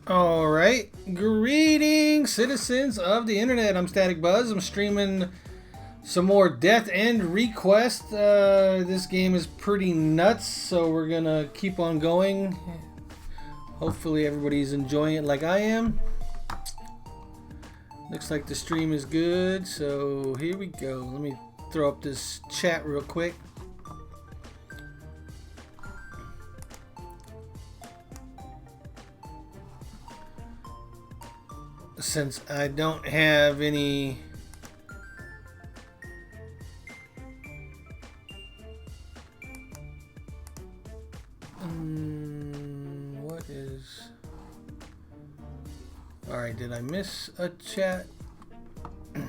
All right, greetings, citizens of the internet. I'm Static Buzz. I'm streaming some more Death End Request. This game is pretty nuts, so we're gonna keep on going. Hopefully, everybody's enjoying it like I am. Looks like the stream is good, so here we go. Let me throw up this chat real quick. Since I don't have any what is alright, did I miss a chat? I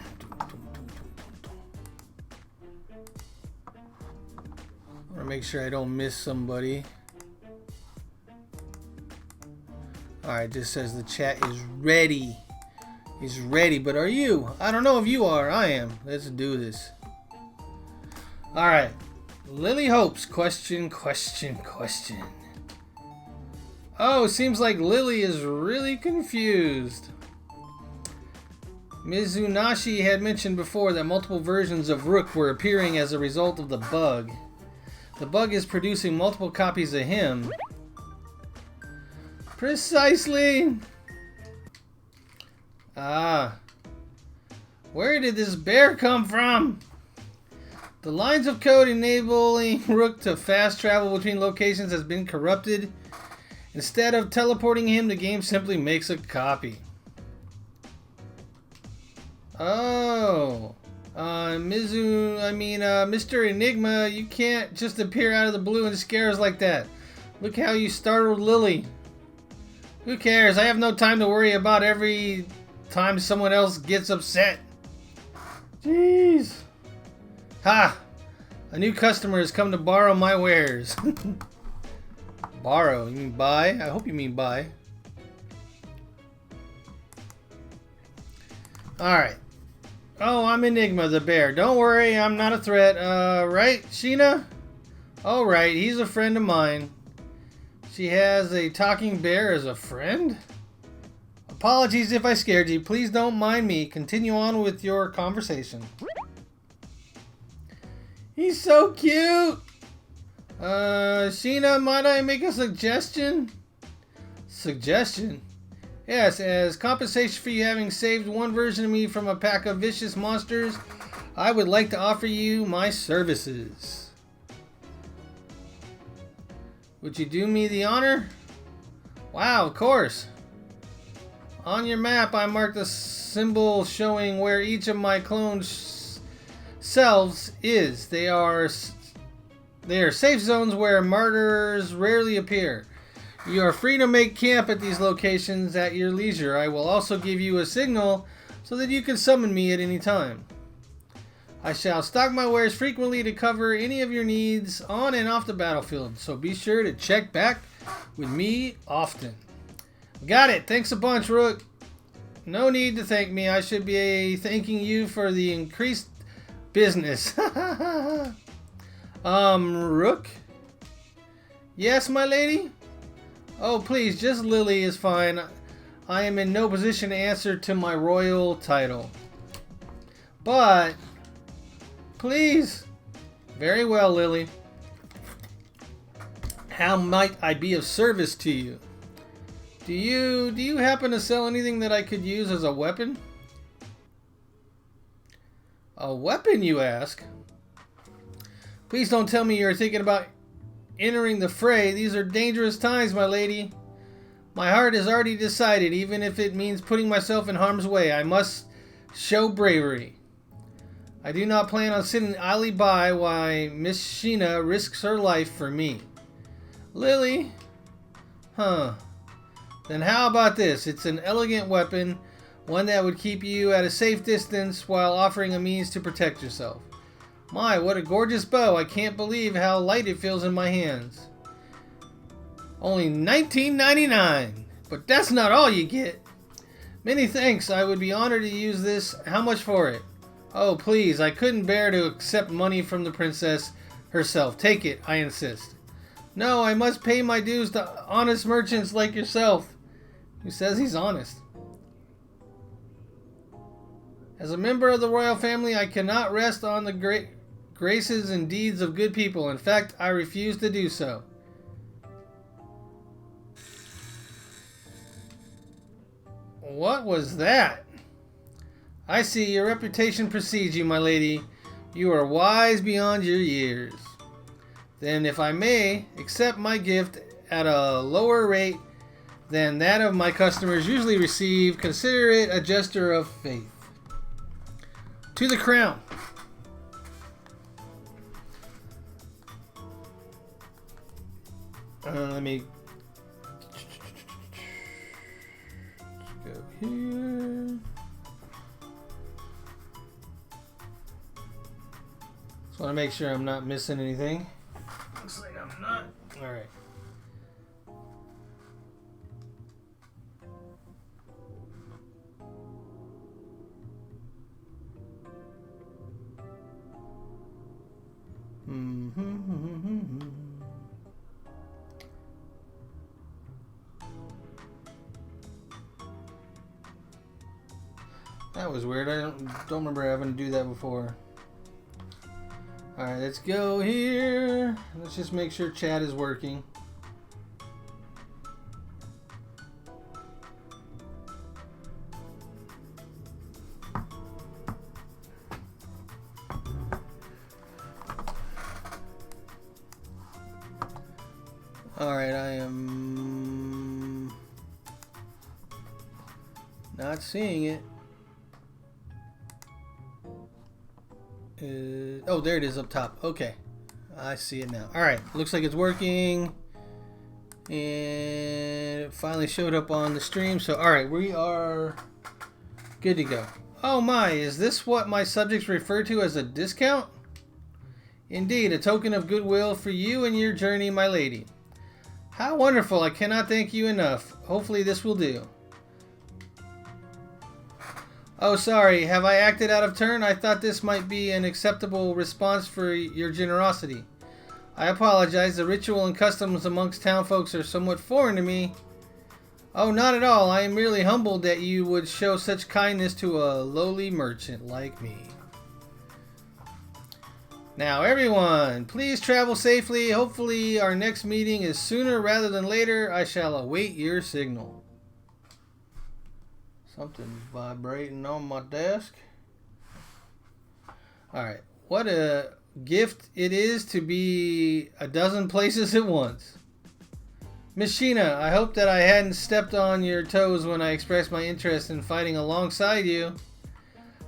want to make sure I don't miss somebody. Alright, this says the chat is ready. He's ready, but are you? I don't know if you are. I am. Let's do this. Alright. Lily Hopes. Question. Oh, seems like Lily is really confused. Mizunashi had mentioned before that multiple versions of Rook were appearing as a result of the bug. The bug is producing multiple copies of him. Precisely! Ah. Where did this bear come from? The lines of code enabling Rook to fast travel between locations has been corrupted. Instead of teleporting him, the game simply makes a copy. Oh. Mr. Enigma, you can't just appear out of the blue and scare us like that. Look how you startled Lily. Who cares? I have no time to worry about every time someone else gets upset. Jeez. Ha! A new customer has come to borrow my wares. Borrow? You mean buy? I hope you mean buy. Alright. Oh, I'm Enigma the bear. Don't worry, I'm not a threat. Right, Sheena? Alright, he's a friend of mine. She has a talking bear as a friend? Apologies if I scared you. Please don't mind me. Continue on with your conversation. He's so cute! Sheena, might I make a suggestion? Suggestion? Yes, as compensation for you having saved one version of me from a pack of vicious monsters, I would like to offer you my services. Would you do me the honor? Wow, of course. On your map, I marked a symbol showing where each of my clone selves is. They are safe zones where martyrs rarely appear. You are free to make camp at these locations at your leisure. I will also give you a signal so that you can summon me at any time. I shall stock my wares frequently to cover any of your needs on and off the battlefield, so be sure to check back with me often. Got it. Thanks a bunch, Rook. No need to thank me. I should be thanking you for the increased business. Rook? Yes, my lady? Oh, please, just Lily is fine. I am in no position to answer to my royal title. But... please. Very well, Lily. How might I be of service to you? Do you happen to sell anything that I could use as a weapon? A weapon, you ask? Please don't tell me you're thinking about entering the fray. These are dangerous times, my lady. My heart has already decided, even if it means putting myself in harm's way. I must show bravery. I do not plan on sitting idly by while Miss Sheena risks her life for me. Lily? Huh. Then how about this? It's an elegant weapon, one that would keep you at a safe distance while offering a means to protect yourself. My, what a gorgeous bow. I can't believe how light it feels in my hands. Only $19.99. But that's not all you get. Many thanks. I would be honored to use this. How much for it? Oh, please. I couldn't bear to accept money from the princess herself. Take it, I insist. No, I must pay my dues to honest merchants like yourself. Who says he's honest? As a member of the royal family, I cannot rest on the great graces and deeds of good people. In fact, I refuse to do so. What was that? I see your reputation precedes you, my lady. You are wise beyond your years. Then, if I may, accept my gift at a lower rate than that of my customers usually receive. Consider it a gesture of faith. To the crown. Let me go here. Just want to make sure I'm not missing anything. Looks like I'm not. All right. That was weird. I don't remember having to do that before. Alright, let's go here. Let's just make sure chat is working. Alright, I am not seeing it. Oh, there it is up top. Okay. I see it now. Alright, looks like it's working. And it finally showed up on the stream. So, alright, we are good to go. Oh my, is this what my subjects refer to as a discount? Indeed, a token of goodwill for you and your journey, my lady. How wonderful. I cannot thank you enough. Hopefully this will do. Oh, sorry. Have I acted out of turn? I thought this might be an acceptable response for your generosity. I apologize. The ritual and customs amongst town folks are somewhat foreign to me. Oh, not at all. I am merely humbled that you would show such kindness to a lowly merchant like me. Now, everyone, please travel safely. Hopefully, our next meeting is sooner rather than later. I shall await your signal. Something vibrating on my desk. Alright, what a gift it is to be a dozen places at once. Miss Sheena, I hope that I hadn't stepped on your toes when I expressed my interest in fighting alongside you.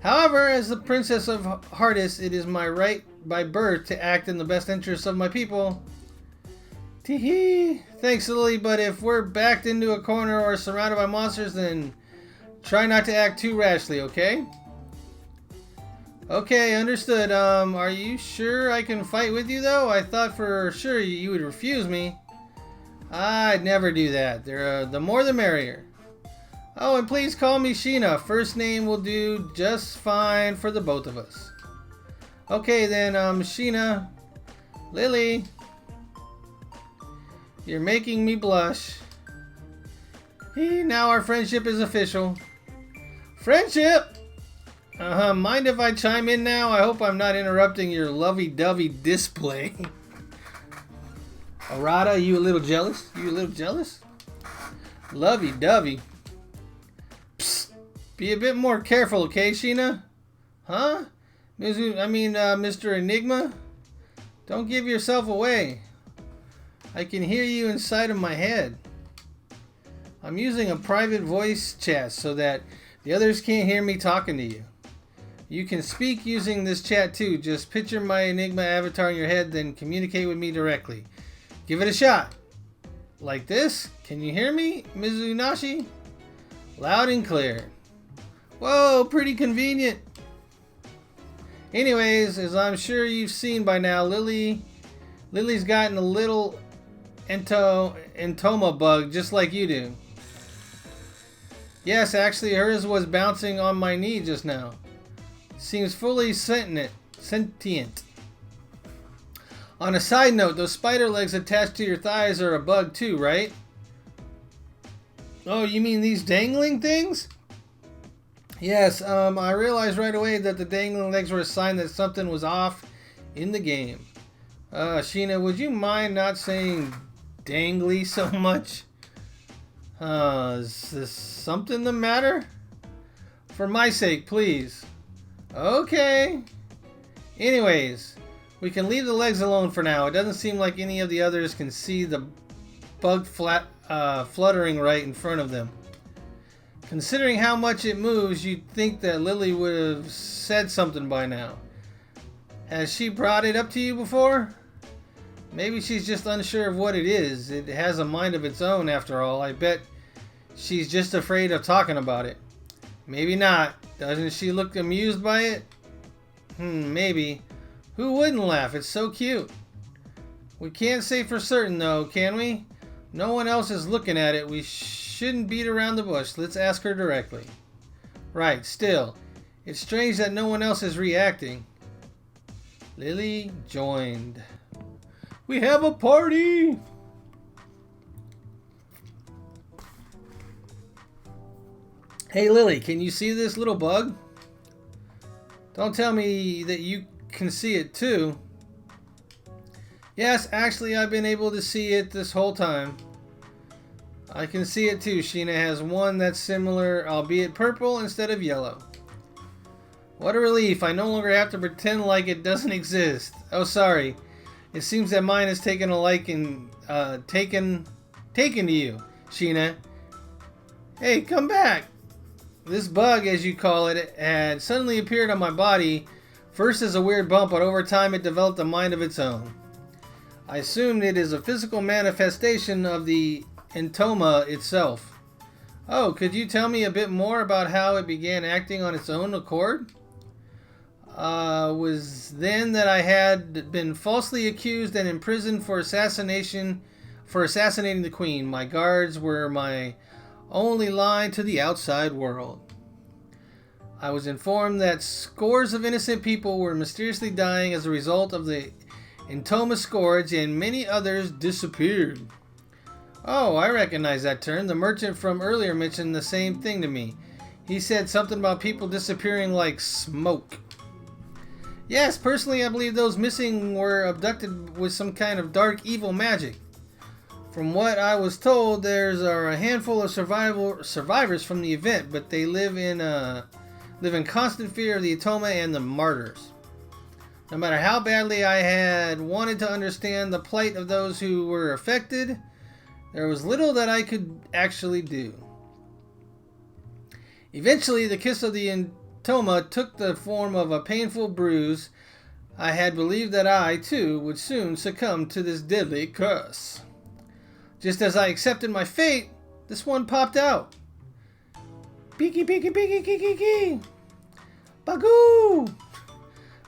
However, as the Princess of Hardis, it is my right by birth to act in the best interests of my people. Tee-hee. Thanks, Lily, but if we're backed into a corner or surrounded by monsters, then try not to act too rashly, okay? Okay, understood. Are you sure I can fight with you, though? I thought for sure you would refuse me. I'd never do that. The more the merrier. Oh, and please call me Sheena. First name will do just fine for the both of us. Okay, then, Sheena. Lily. You're making me blush. Now our friendship is official. Friendship? Mind if I chime in now? I hope I'm not interrupting your lovey-dovey display. Arata, you a little jealous? You a little jealous? Lovey-dovey. Psst. Be a bit more careful, okay, Sheena? Huh? Mr. Enigma? Don't give yourself away. I can hear you inside of my head. I'm using a private voice chat so that the others can't hear me talking to you. You can speak using this chat too. Just picture my Enigma avatar in your head, then communicate with me directly. Give it a shot. Like this? Can you hear me, Mizunashi? Loud and clear. Whoa, pretty convenient. Anyways, as I'm sure you've seen by now, Lily's gotten a little entoma bug just like you do. Yes, actually hers was bouncing on my knee just now. Seems fully sentient. On a side note, those spider legs attached to your thighs are a bug too, right? Oh, you mean these dangling things? Yes, I realized right away that the dangling legs were a sign that something was off in the game. Sheena, would you mind not saying dangly so much? Is this something the matter? For my sake, please. Okay. Anyways, we can leave the legs alone for now. It doesn't seem like any of the others can see the bug fluttering right in front of them. Considering how much it moves, you'd think that Lily would have said something by now. Has she brought it up to you before? Maybe she's just unsure of what it is. It has a mind of its own, after all. I bet she's just afraid of talking about it. Maybe not. Doesn't she look amused by it? Maybe. Who wouldn't laugh? It's so cute. We can't say for certain, though, can we? No one else is looking at it. We shouldn't beat around the bush. Let's ask her directly. Right, still. It's strange that no one else is reacting. Lily joined. We have a party! Hey Lily, can you see this little bug? Don't tell me that you can see it too. Yes, actually I've been able to see it this whole time. I can see it too. Sheena has one that's similar, albeit purple instead of yellow. What a relief. I no longer have to pretend like it doesn't exist. Oh, sorry. It seems that mine has taken a liking, taken to you, Sheena. Hey, come back. This bug, as you call it, had suddenly appeared on my body, first as a weird bump, but over time it developed a mind of its own. I assumed it is a physical manifestation of the Entoma itself. Oh, could you tell me a bit more about how it began acting on its own accord? Was then that I had been falsely accused and imprisoned for assassinating the Queen. My guards were my only line to the outside world. I was informed that scores of innocent people were mysteriously dying as a result of the Entoma scourge, and many others disappeared. Oh, I recognize that term. The merchant from earlier mentioned the same thing to me. He said something about people disappearing like smoke. Yes, personally I believe those missing were abducted with some kind of dark evil magic. From what I was told, there's a handful of survivors from the event, but they live in constant fear of the Entoma and the martyrs. No matter how badly I had wanted to understand the plight of those who were affected, there was little that I could actually do. Eventually, the kiss of the Entoma took the form of a painful bruise. I had believed that I, too, would soon succumb to this deadly curse. Just as I accepted my fate, this one popped out. Peeky, peeky, peeky, peeky, peeky. Bagoo!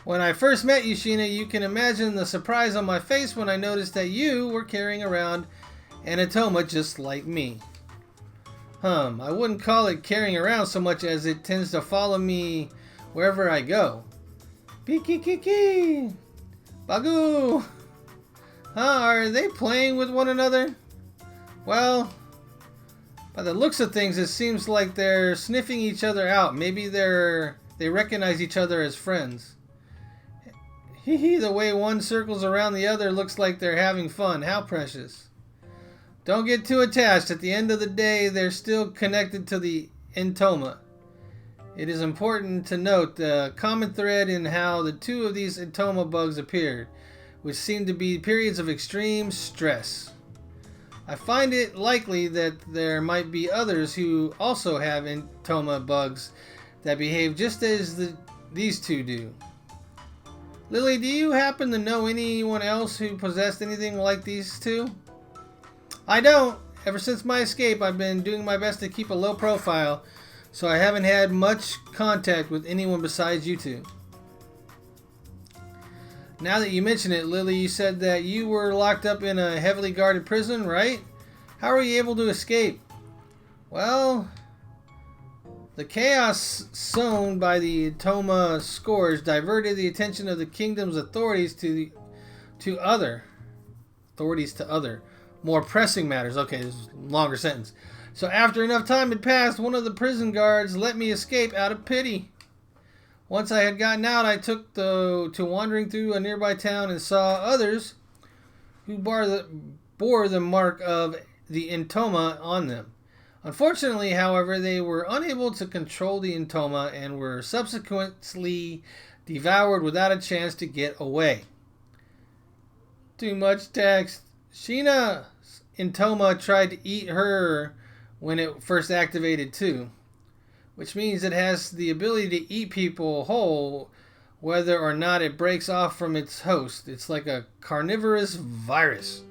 When I first met you, Sheena, you can imagine the surprise on my face when I noticed that you were carrying around an Entoma just like me. I wouldn't call it carrying around so much as it tends to follow me wherever I go. Peeky, kiki! Bagoo! Are they playing with one another? Well, by the looks of things, it seems like they're sniffing each other out. Maybe they recognize each other as friends. Hee hee, the way one circles around the other looks like they're having fun. How precious. Don't get too attached. At the end of the day, they're still connected to the Entoma. It is important to note the common thread in how the two of these Entoma bugs appeared, which seemed to be periods of extreme stress. I find it likely that there might be others who also have Entoma bugs that behave just as these two do. Lily, do you happen to know anyone else who possessed anything like these two? I don't. Ever since my escape, I've been doing my best to keep a low profile, so I haven't had much contact with anyone besides you two. Now that you mention it, Lily, you said that you were locked up in a heavily guarded prison, right? How were you able to escape? Well, the chaos sown by the Entoma scourge diverted the attention of the kingdom's authorities to other more pressing matters. Okay, this is a longer sentence. So after enough time had passed, one of the prison guards let me escape out of pity. Once I had gotten out, I took to wandering through a nearby town and saw others who bore the mark of the entoma on them. Unfortunately, however, they were unable to control the entoma and were subsequently devoured without a chance to get away. Too much text. Sheena's entoma tried to eat her when it first activated too, which means it has the ability to eat people whole whether or not it breaks off from its host. It's like a carnivorous virus.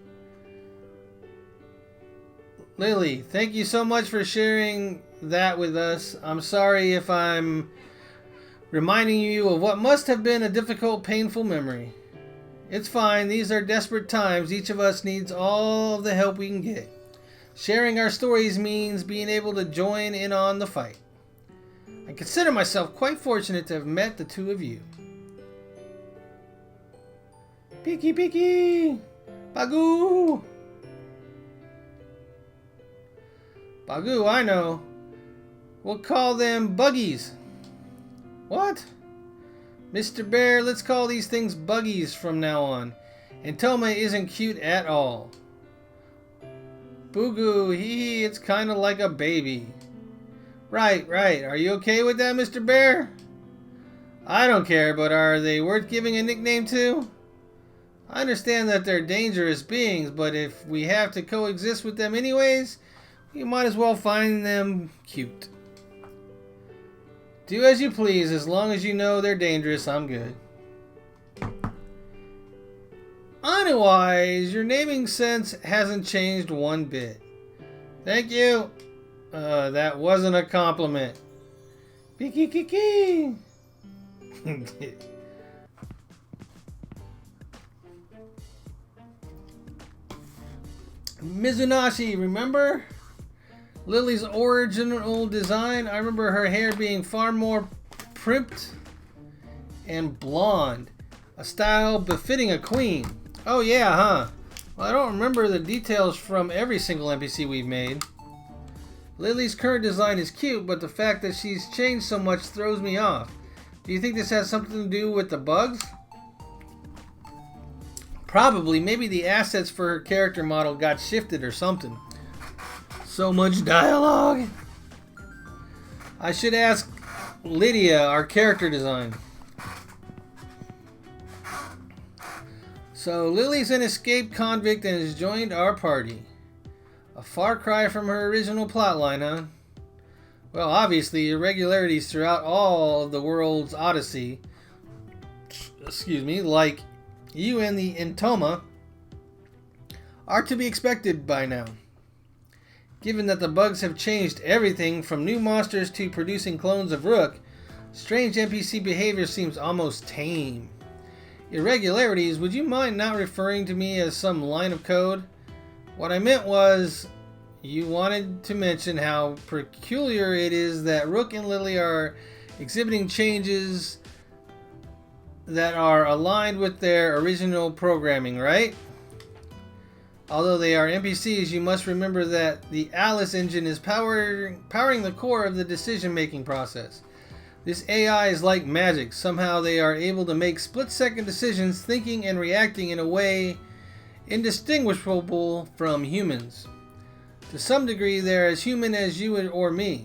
Lily, thank you so much for sharing that with us. I'm sorry if I'm reminding you of what must have been a difficult, painful memory. It's fine. These are desperate times. Each of us needs all the help we can get. Sharing our stories means being able to join in on the fight. I consider myself quite fortunate to have met the two of you. Peeky peeky! Bagoo! Bagoo, I know. We'll call them buggies. What? Mr. Bear, let's call these things buggies from now on. Entoma isn't cute at all. Boogoo, hee, it's kind of like a baby. Right. Are you okay with that, Mr. Bear? I don't care, but are they worth giving a nickname to? I understand that they're dangerous beings, but if we have to coexist with them anyways, you might as well find them cute. Do as you please, as long as you know they're dangerous, I'm good. Otherwise, your naming sense hasn't changed one bit. Thank you. That wasn't a compliment. Peeky kiki. Mizunashi, remember? Lily's original design? I remember her hair being far more primped and blonde. A style befitting a queen. Oh yeah, huh? Well, I don't remember the details from every single NPC we've made. Lily's current design is cute, but the fact that she's changed so much throws me off. Do you think this has something to do with the bugs? Probably. Maybe the assets for her character model got shifted or something. So much dialogue. I should ask Lydia, our character design. So Lily's an escaped convict and has joined our party. A far cry from her original plotline, huh? Well, obviously, irregularities throughout all of the world's odyssey, like you and the Entoma, are to be expected by now. Given that the bugs have changed everything from new monsters to producing clones of Rook, strange NPC behavior seems almost tame. Irregularities, would you mind not referring to me as some line of code? What I meant was, you wanted to mention how peculiar it is that Rook and Lily are exhibiting changes that are aligned with their original programming, right? Although they are NPCs, you must remember that the Alice engine is powering the core of the decision-making process. This AI is like magic. Somehow they are able to make split-second decisions, thinking and reacting in a way indistinguishable from humans. To some degree, they're as human as you or me.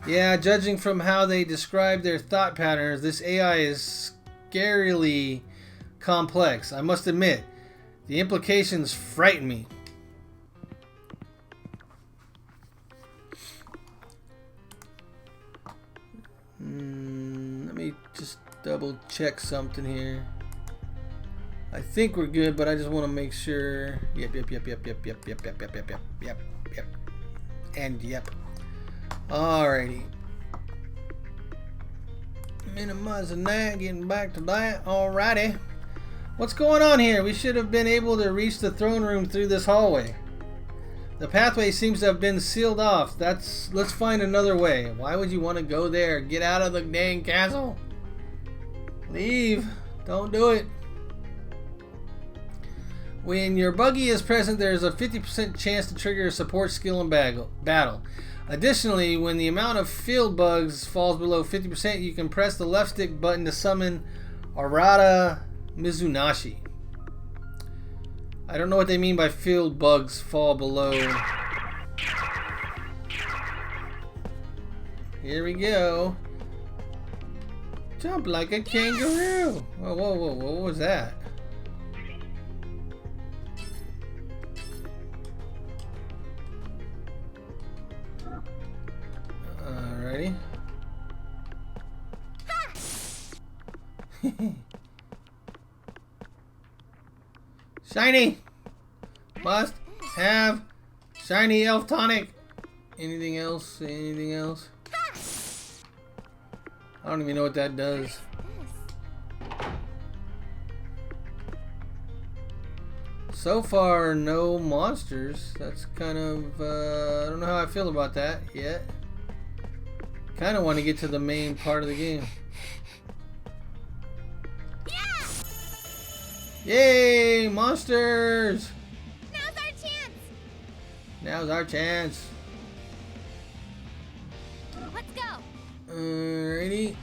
Yeah, judging from how they describe their thought patterns, this AI is scarily complex. I must admit, the implications frighten me. Let me just double check something here. I think we're good, but I just want to make sure. Yep. And yep. Alrighty. Minimizing that, getting back to that. Alrighty. What's going on here? We should have been able to reach the throne room through this hallway. The pathway seems to have been sealed off. Let's find another way. Why would you want to go there? Get out of the dang castle. Leave. Don't do it. When your buggy is present, there is a 50% chance to trigger a support skill in battle. Additionally, when the amount of field bugs falls below 50%, you can press the left stick button to summon Arata Mizunashi. I don't know what they mean by field bugs fall below. Here we go. Jump like a kangaroo. Whoa, whoa, whoa, what was that? Alrighty. Shiny! Must have shiny elf tonic. Anything else? Anything else? I don't even know what that does. So far, no monsters. That's kind of, I don't know how I feel about that yet. Kind of want to get to the main part of the game. Yay, monsters! Now's our chance. Now's our chance. Let's go. Alrighty.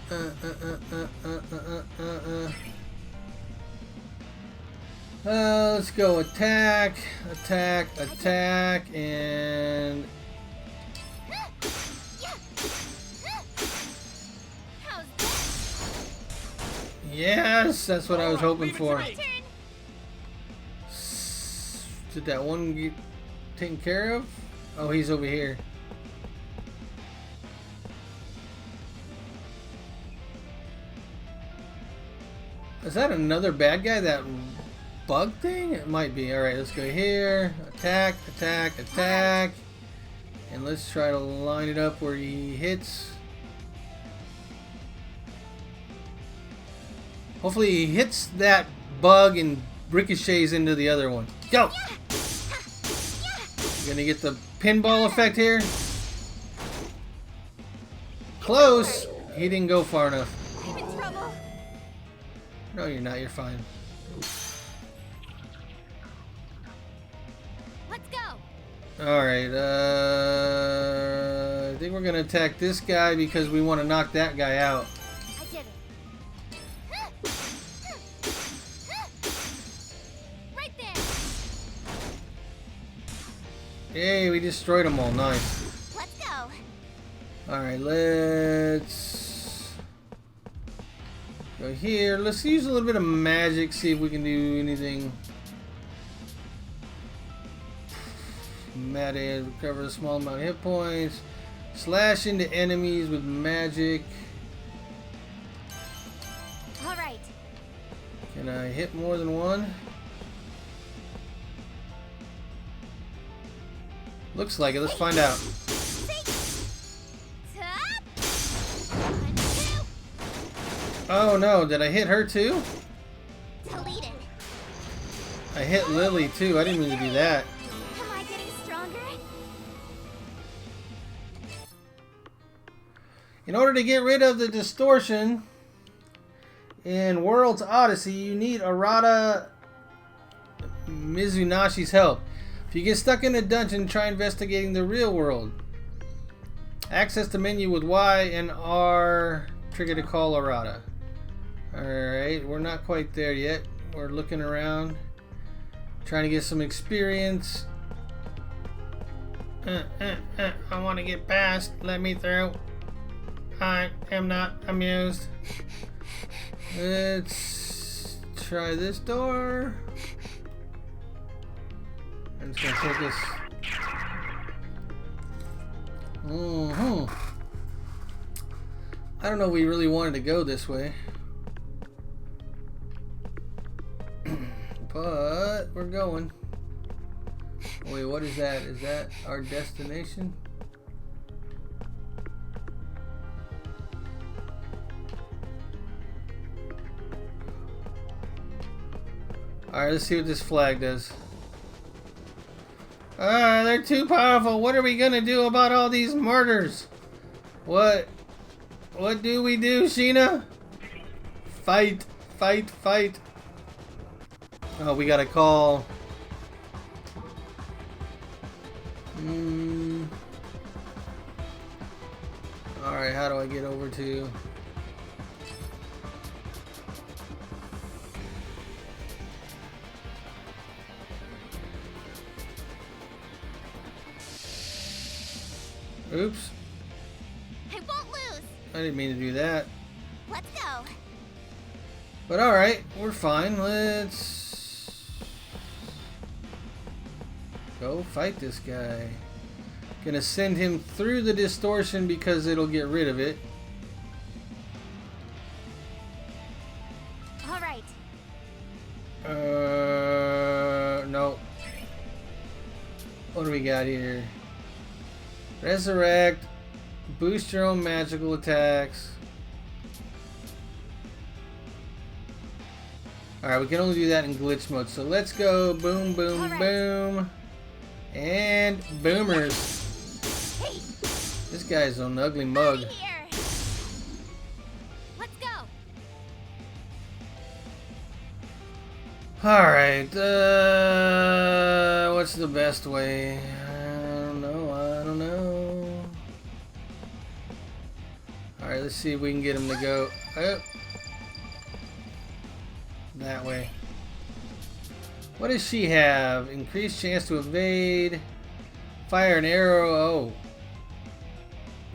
Let's go attack, attack, attack, and How's this? yes, that's what I was hoping for. My turn. Did that one get taken care of? Oh, he's over here. Is that another bad guy? That bug thing? It might be. Alright, let's go here. Attack, attack, attack. And let's try to line it up where he hits. Hopefully he hits that bug and ricochets into the other one. Go! Gonna get the pinball effect here. Close! He didn't go far enough. I'm in trouble. No, you're not. You're fine. Let's go. Alright, I think we're gonna attack this guy because we want to knock that guy out. I did it. Right there. Yay, we destroyed them all. Nice. Let's go. Alright, let's go here. Let's use a little bit of magic, see if we can do anything. Matted, recover a small amount of hit points. Slash into enemies with magic. All right. Can I hit more than one? Looks like it. Let's find out. Top. 1, 2. Oh no, did I hit her too? Deleted. I hit Lily too. I didn't mean to do that. Am I getting stronger? In order to get rid of the distortion in World's Odyssey, you need Arata Mizunashi's help. If you get stuck in a dungeon, try investigating the real world. Access the menu with Y and R. Trigger to call Arata. Alright, we're not quite there yet. We're looking around, trying to get some experience. I want to get past. Let me through. I am not amused. Let's try this door. And it's gonna take us. I don't know if we really wanted to go this way. But we're going. Wait, what is that? Is that our destination? Alright, let's see what this flag does. They're too powerful. What are we gonna do about all these murders? What do we do, Sheena? Fight, fight, fight. Oh, we gotta call Alright, how do I get over to... Oops. I won't lose. I didn't mean to do that. Let's go. But alright, we're fine. Let's go fight this guy. Gonna send him through the distortion because it'll get rid of it. All right. No. What do we got here? Resurrect. Boost your own magical attacks. Alright, we can only do that in glitch mode. So let's go. Boom, boom, All right. boom. And boomers. Hey, This guy's an ugly mug. here. Let's go. Alright, what's the best way? I don't know. Alright, let's see if we can get him to go that way. What does she have? Increased chance to evade. Fire an arrow. Oh.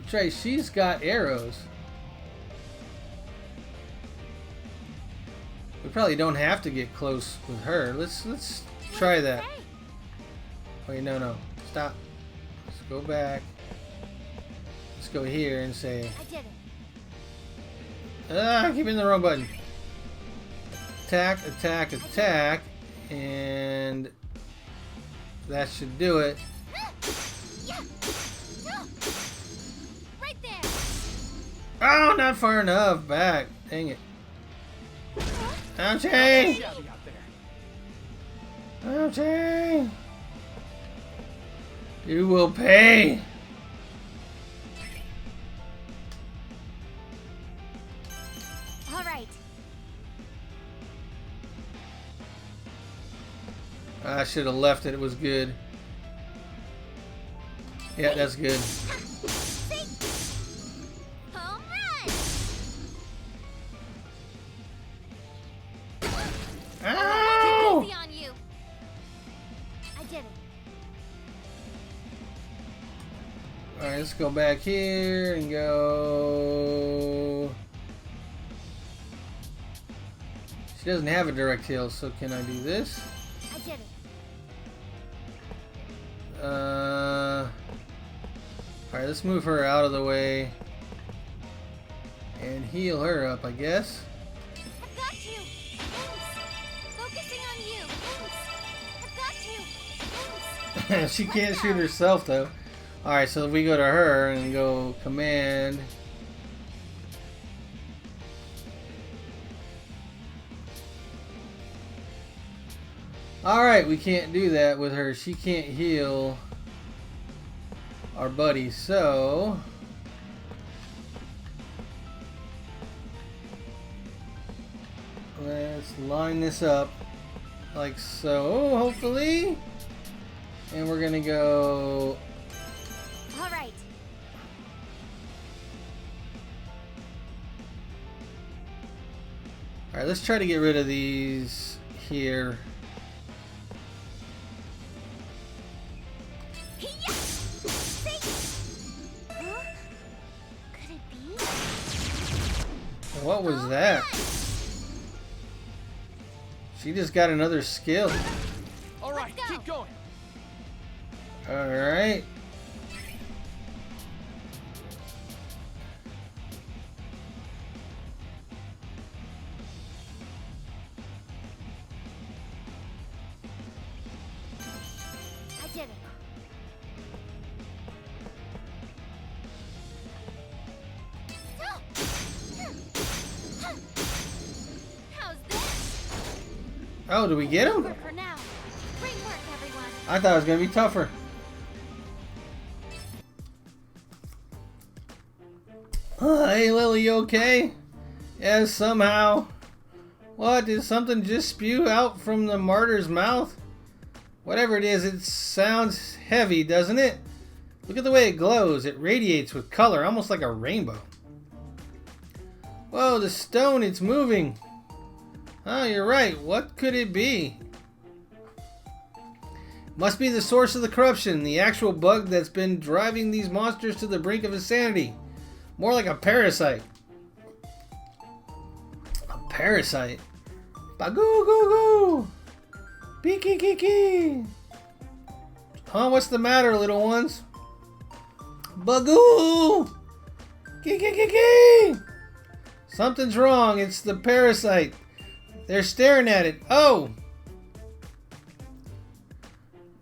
That's right, she's got arrows. We probably don't have to get close with her. Let's try that. Hey, Wait, no. Stop. Let's go back. Let's go here and say, I did it. I keep hitting the wrong button. Attack, attack, attack, and that should do it. Yeah. No. Right there. Oh, not far enough. Back. Dang it. Ouchie! Ouchie! You will pay! All right. I should have left it. It was good. Yeah, that's good. See? Home run. Ow! Easy on you. I did it. Alright, let's go back here and go... She doesn't have a direct heal, so can I do this? I did it. Alright, let's move her out of the way and heal her up, I guess. I've got you. Thanks. Focusing on you. Thanks. I've got you. Thanks. She can't shoot herself though. Alright, so if we go to her and go command. Alright, we can't do that with her. She can't heal our buddy, so let's line this up like so, hopefully. And we're gonna go. All right. Alright, let's try to get rid of these here. Hey-ya! See? Huh? Could it be? What was that? She just got another skill. All right, Let's go. keep going. Alright. I did it. How's this? Oh, did we get him? Over for now. Great work, everyone. I thought it was gonna be tougher. Hey Lily, you okay? Yes, somehow. What, did something just spew out from the martyr's mouth? Whatever it is, it sounds heavy, doesn't it? Look at the way it glows. It radiates with color, almost like a rainbow. Whoa, the stone, it's moving. Oh, you're right. What could it be? Must be the source of the corruption, the actual bug that's been driving these monsters to the brink of insanity. More like a parasite. A parasite? Bagoo goo goo! Beaky kiki! Huh, what's the matter, little ones? Bagoo! Kiki kiki! Something's wrong, it's the parasite. They're staring at it. Oh!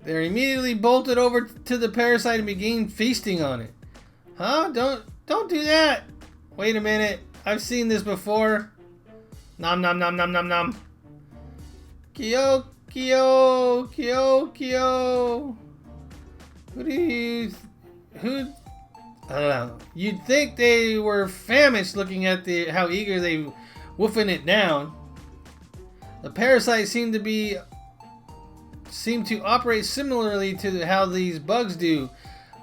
They're immediately bolted over to the parasite and begin feasting on it. Huh? Don't do that! Wait a minute. I've seen this before. Nom nom nom nom nom nom. Kyo, Kyo, Kyo, Kyo. Who? I don't know. You'd think they were famished looking at how eager they woofing it down. The parasites seem to operate similarly to how these bugs do,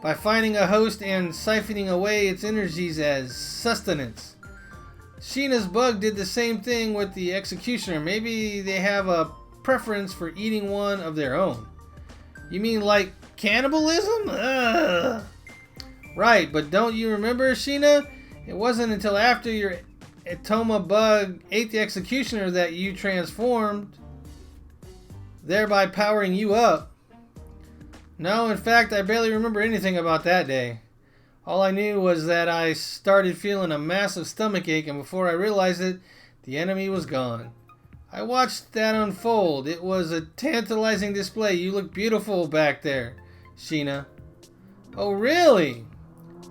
by finding a host and siphoning away its energies as sustenance. Sheena's bug did the same thing with the executioner. Maybe they have a preference for eating one of their own. You mean like cannibalism? Ugh. Right, but don't you remember, Sheena? It wasn't until after your Etoma bug ate the executioner that you transformed, thereby powering you up. No, in fact, I barely remember anything about that day. All I knew was that I started feeling a massive stomachache, and before I realized it, the enemy was gone. I watched that unfold. It was a tantalizing display. You look beautiful back there, Sheena. Oh, really?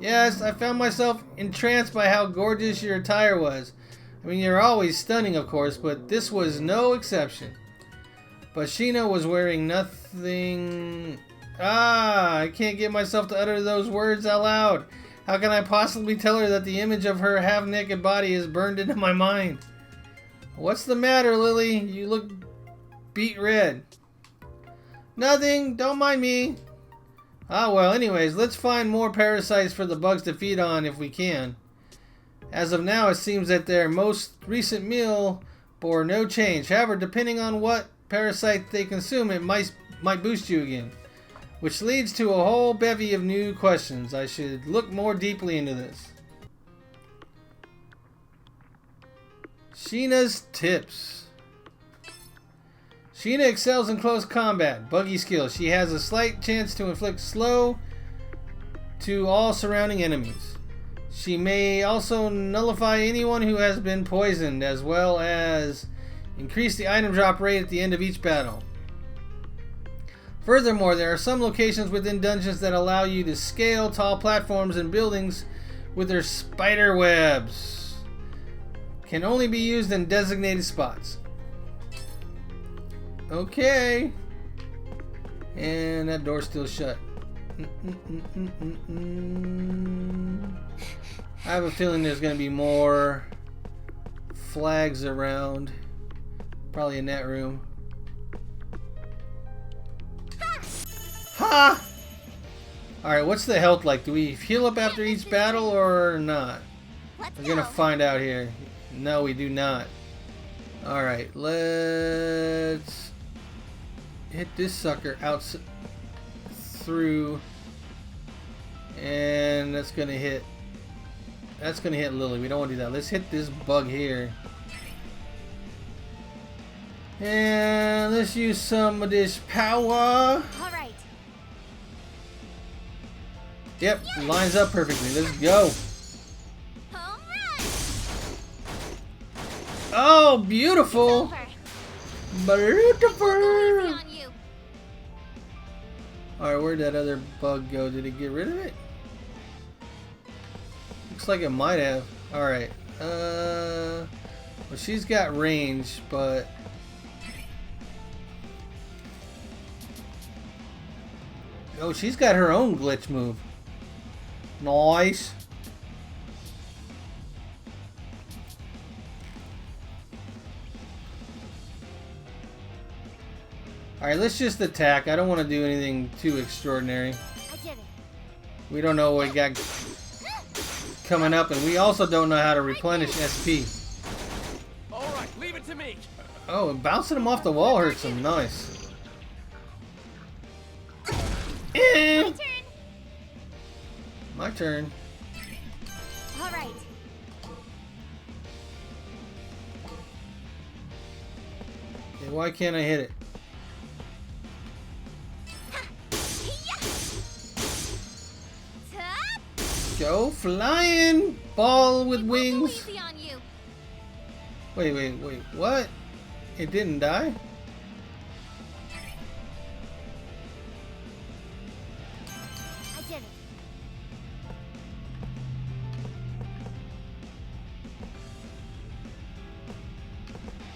Yes, I found myself entranced by how gorgeous your attire was. I mean, you're always stunning, of course, but this was no exception. But Sheena was wearing nothing... I can't get myself to utter those words out loud. How can I possibly tell her that the image of her half-naked body is burned into my mind? What's the matter, Lily? You look beet red. Nothing, don't mind me. Well, anyways, let's find more parasites for the bugs to feed on if we can. As of now, it seems that their most recent meal bore no change. However, depending on what parasite they consume, it might boost you again. Which leads to a whole bevy of new questions. I should look more deeply into this. Sheena's tips. Sheena excels in close combat. Buggy skill. She has a slight chance to inflict slow to all surrounding enemies. She may also nullify anyone who has been poisoned, as well as increase the item drop rate at the end of each battle. Furthermore, there are some locations within dungeons that allow you to scale tall platforms and buildings with their spider webs. Can only be used in designated spots. Okay. And that door's still shut. I have a feeling there's going to be more flags around. Probably in that room. Ha! Alright, what's the health like? Do we heal up after each battle or not? We're going to find out here. No, we do not. Alright, let's hit this sucker out through, and that's gonna hit Lily. We don't want to do that. Let's hit this bug here, and let's use some of this power. All right. Yep, lines up perfectly. Let's go. All right. Oh, beautiful. Beautiful. On you. Alright, where'd that other bug go? Did it get rid of it? Looks like it might have. Alright. Well, she's got range, but... Oh, she's got her own glitch move. Nice. Alright, Alright, let's just attack. I don't want to do anything too extraordinary. I did it. We don't know what we got coming up, and we also don't know how to replenish SP. Alright, leave it to me. Oh, and bouncing him off the wall hurts him. Nice. Eh. My turn. My turn. All right. Okay, why can't I hit it? Top. Go flying! Ball with Go wings. easy on you. Wait, what? It didn't die? I did it.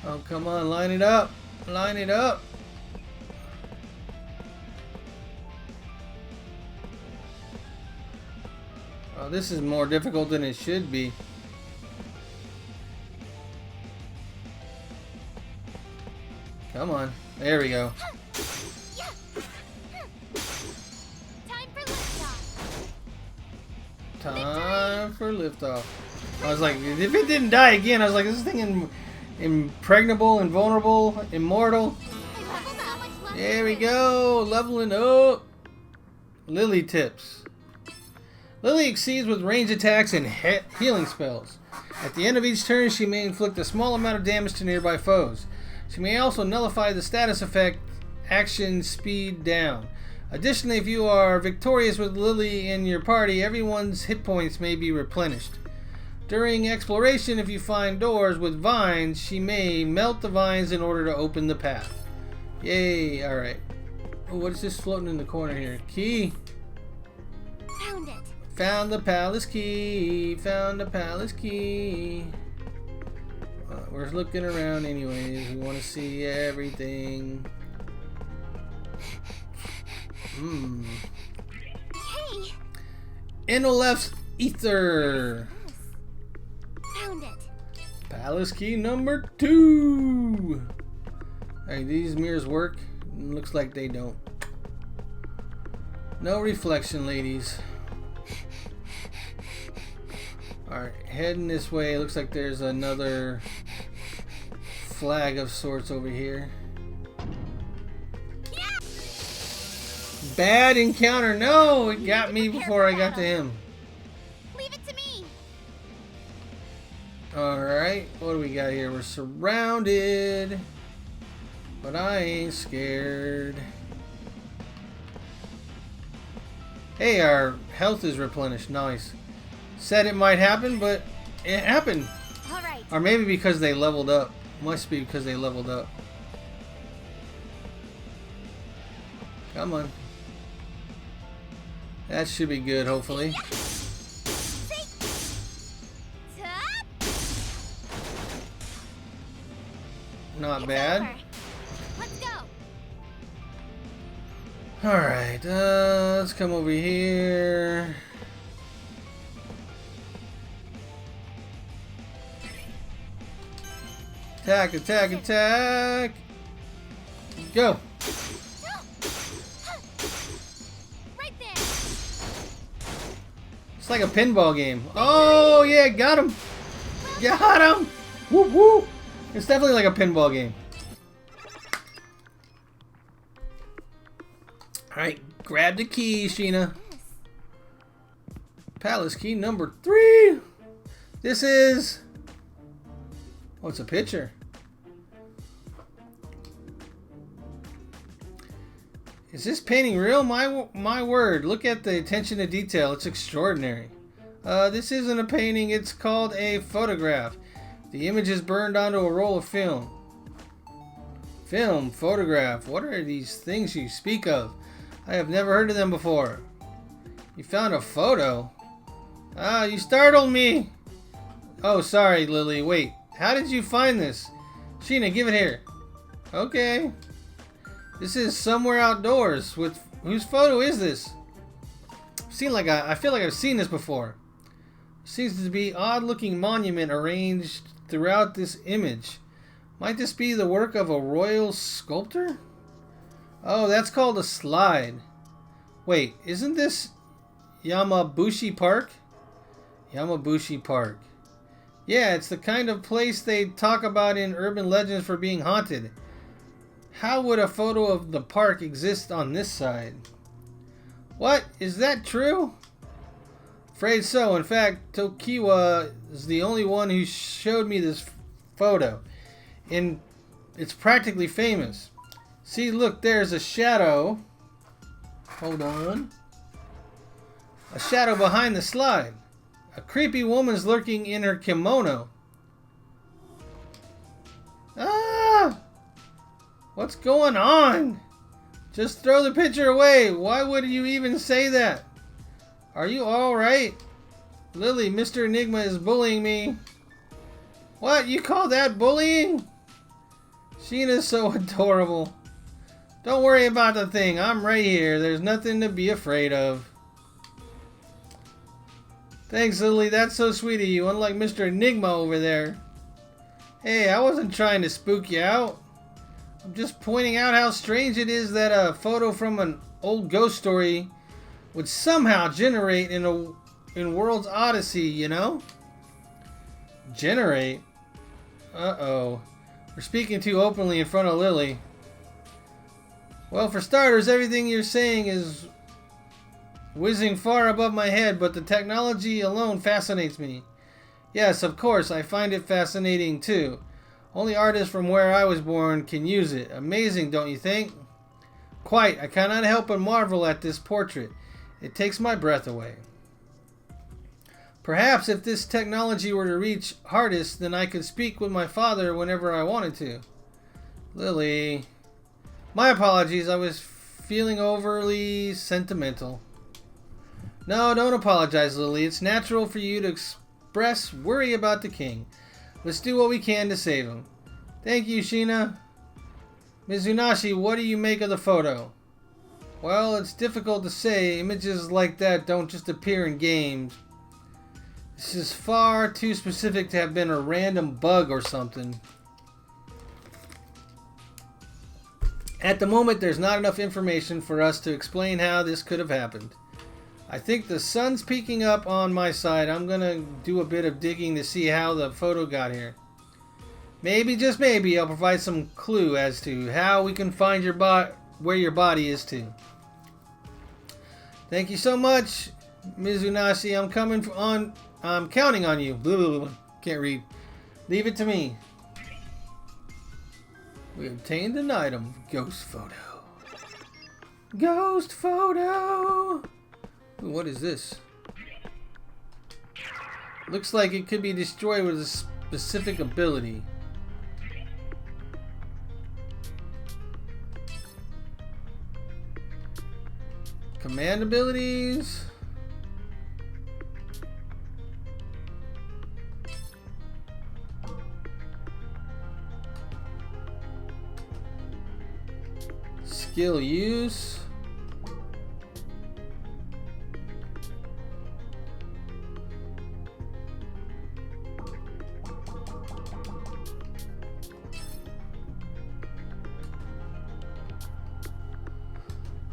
Oh, come on, line it up. Line it up. Oh, this is more difficult than it should be. Come on. There we go. Yeah. Time for liftoff. Time for liftoff. I was like, if it didn't die again, I was like, is this thing impregnable, invulnerable, immortal? I leveled up. Much left There to we do. go. Leveling up. Lily tips. Lily exceeds with range attacks and healing spells. At the end of each turn, she may inflict a small amount of damage to nearby foes. She may also nullify the status effect action speed down. Additionally, if you are victorious with Lily in your party, everyone's hit points may be replenished. During exploration, if you find doors with vines, she may melt the vines in order to open the path. Yay, alright. Oh, what is this floating in the corner here? Key. Found it. Found the palace key. Found the palace key. We're looking around anyways. We want to see everything. Hey. Inoleph's Ether. Found it. Palace key number 2. Hey, these mirrors work? Looks like they don't. No reflection, ladies. Alright, heading this way. Looks like there's another flag of sorts over here. Yeah. Bad encounter. No, it got me before I got to him. Leave it to me. Alright, what do we got here? We're surrounded. But I ain't scared. Hey, our health is replenished. Nice. Said it might happen, but it happened. All right. Or maybe because they leveled up. Must be because they leveled up. Come on. That should be good, hopefully. Top. Not It's bad. over. Let's go. Alright, let's come over here. Attack, attack, attack! Go! Right there. It's like a pinball game. Oh, yeah, got him! Got him! Whoop, whoop! It's definitely like a pinball game. Alright, grab the key, Sheena. Palace key number 3! This is... Oh, it's a picture. Is this painting real? My word. Look at the attention to detail. It's extraordinary. This isn't a painting. It's called a photograph. The image is burned onto a roll of film. Film, photograph. What are these things you speak of? I have never heard of them before. You found a photo? Ah, you startled me. Oh, sorry, Lily. Wait. How did you find this? Sheena, give it here. Okay. This is somewhere outdoors. With whose photo is this? I feel like I've seen this before. Seems to be odd-looking monument arranged throughout this image. Might this be the work of a royal sculptor? Oh, that's called a slide. Wait, isn't this Yamabushi Park? Yamabushi Park. Yeah, it's the kind of place they talk about in urban legends for being haunted. How would a photo of the park exist on this side? What? Is that true? Afraid so. In fact, Tokiwa is the only one who showed me this photo. And it's practically famous. See, look, there's a shadow. Hold on. A shadow behind the slide. A creepy woman's lurking in her kimono. Ah! What's going on? Just throw the picture away. Why would you even say that? Are you alright? Lily, Mr. Enigma is bullying me. What? You call that bullying? Sheena's so adorable. Don't worry about the thing. I'm right here. There's nothing to be afraid of. Thanks, Lily. That's so sweet of you, unlike Mr. Enigma over there. Hey, I wasn't trying to spook you out. I'm just pointing out how strange it is that a photo from an old ghost story would somehow generate in World's Odyssey, you know? Generate? Uh-oh. We're speaking too openly in front of Lily. Well, for starters, everything you're saying is whizzing far above my head, but the technology alone fascinates me. Yes, of course, I find it fascinating too. Only artists from where I was born can use it. Amazing, don't you think? Quite. I cannot help but marvel at this portrait. It takes my breath away. Perhaps if this technology were to reach artists, then I could speak with my father whenever I wanted to. Lily. My apologies, I was feeling overly sentimental. No, don't apologize, Lily. It's natural for you to express worry about the king. Let's do what we can to save him. Thank you, Sheena. Mizunashi, what do you make of the photo? Well, it's difficult to say. Images like that don't just appear in games. This is far too specific to have been a random bug or something. At the moment, there's not enough information for us to explain how this could have happened. I think the sun's peeking up on my side. I'm gonna do a bit of digging to see how the photo got here. Maybe, just maybe, I'll provide some clue as to how we can find your where your body is too. Thank you so much, Mizunashi. I'm counting on you. Blah, blah, blah. Can't read. Leave it to me. We obtained an item. Ghost photo. Ghost photo. Ooh, what is this? Looks like it could be destroyed with a specific ability. Command abilities. Skill use.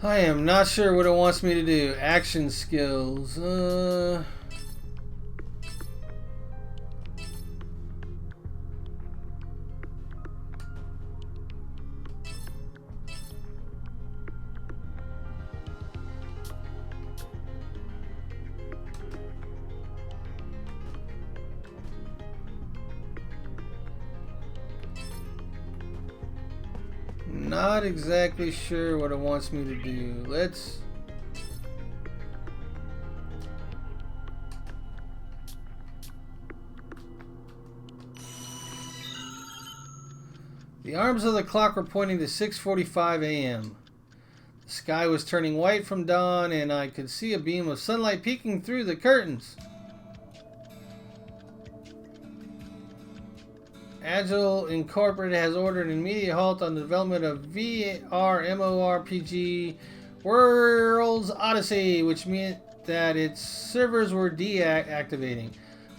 I am not sure what it wants me to do. Action skills. Not exactly sure what it wants me to do. Let's... The arms of the clock were pointing to 6:45 a.m. The sky was turning white from dawn, and I could see a beam of sunlight peeking through the curtains. Agile Incorporated has ordered an immediate halt on the development of VR MMORPG World's Odyssey, which meant that its servers were deactivating.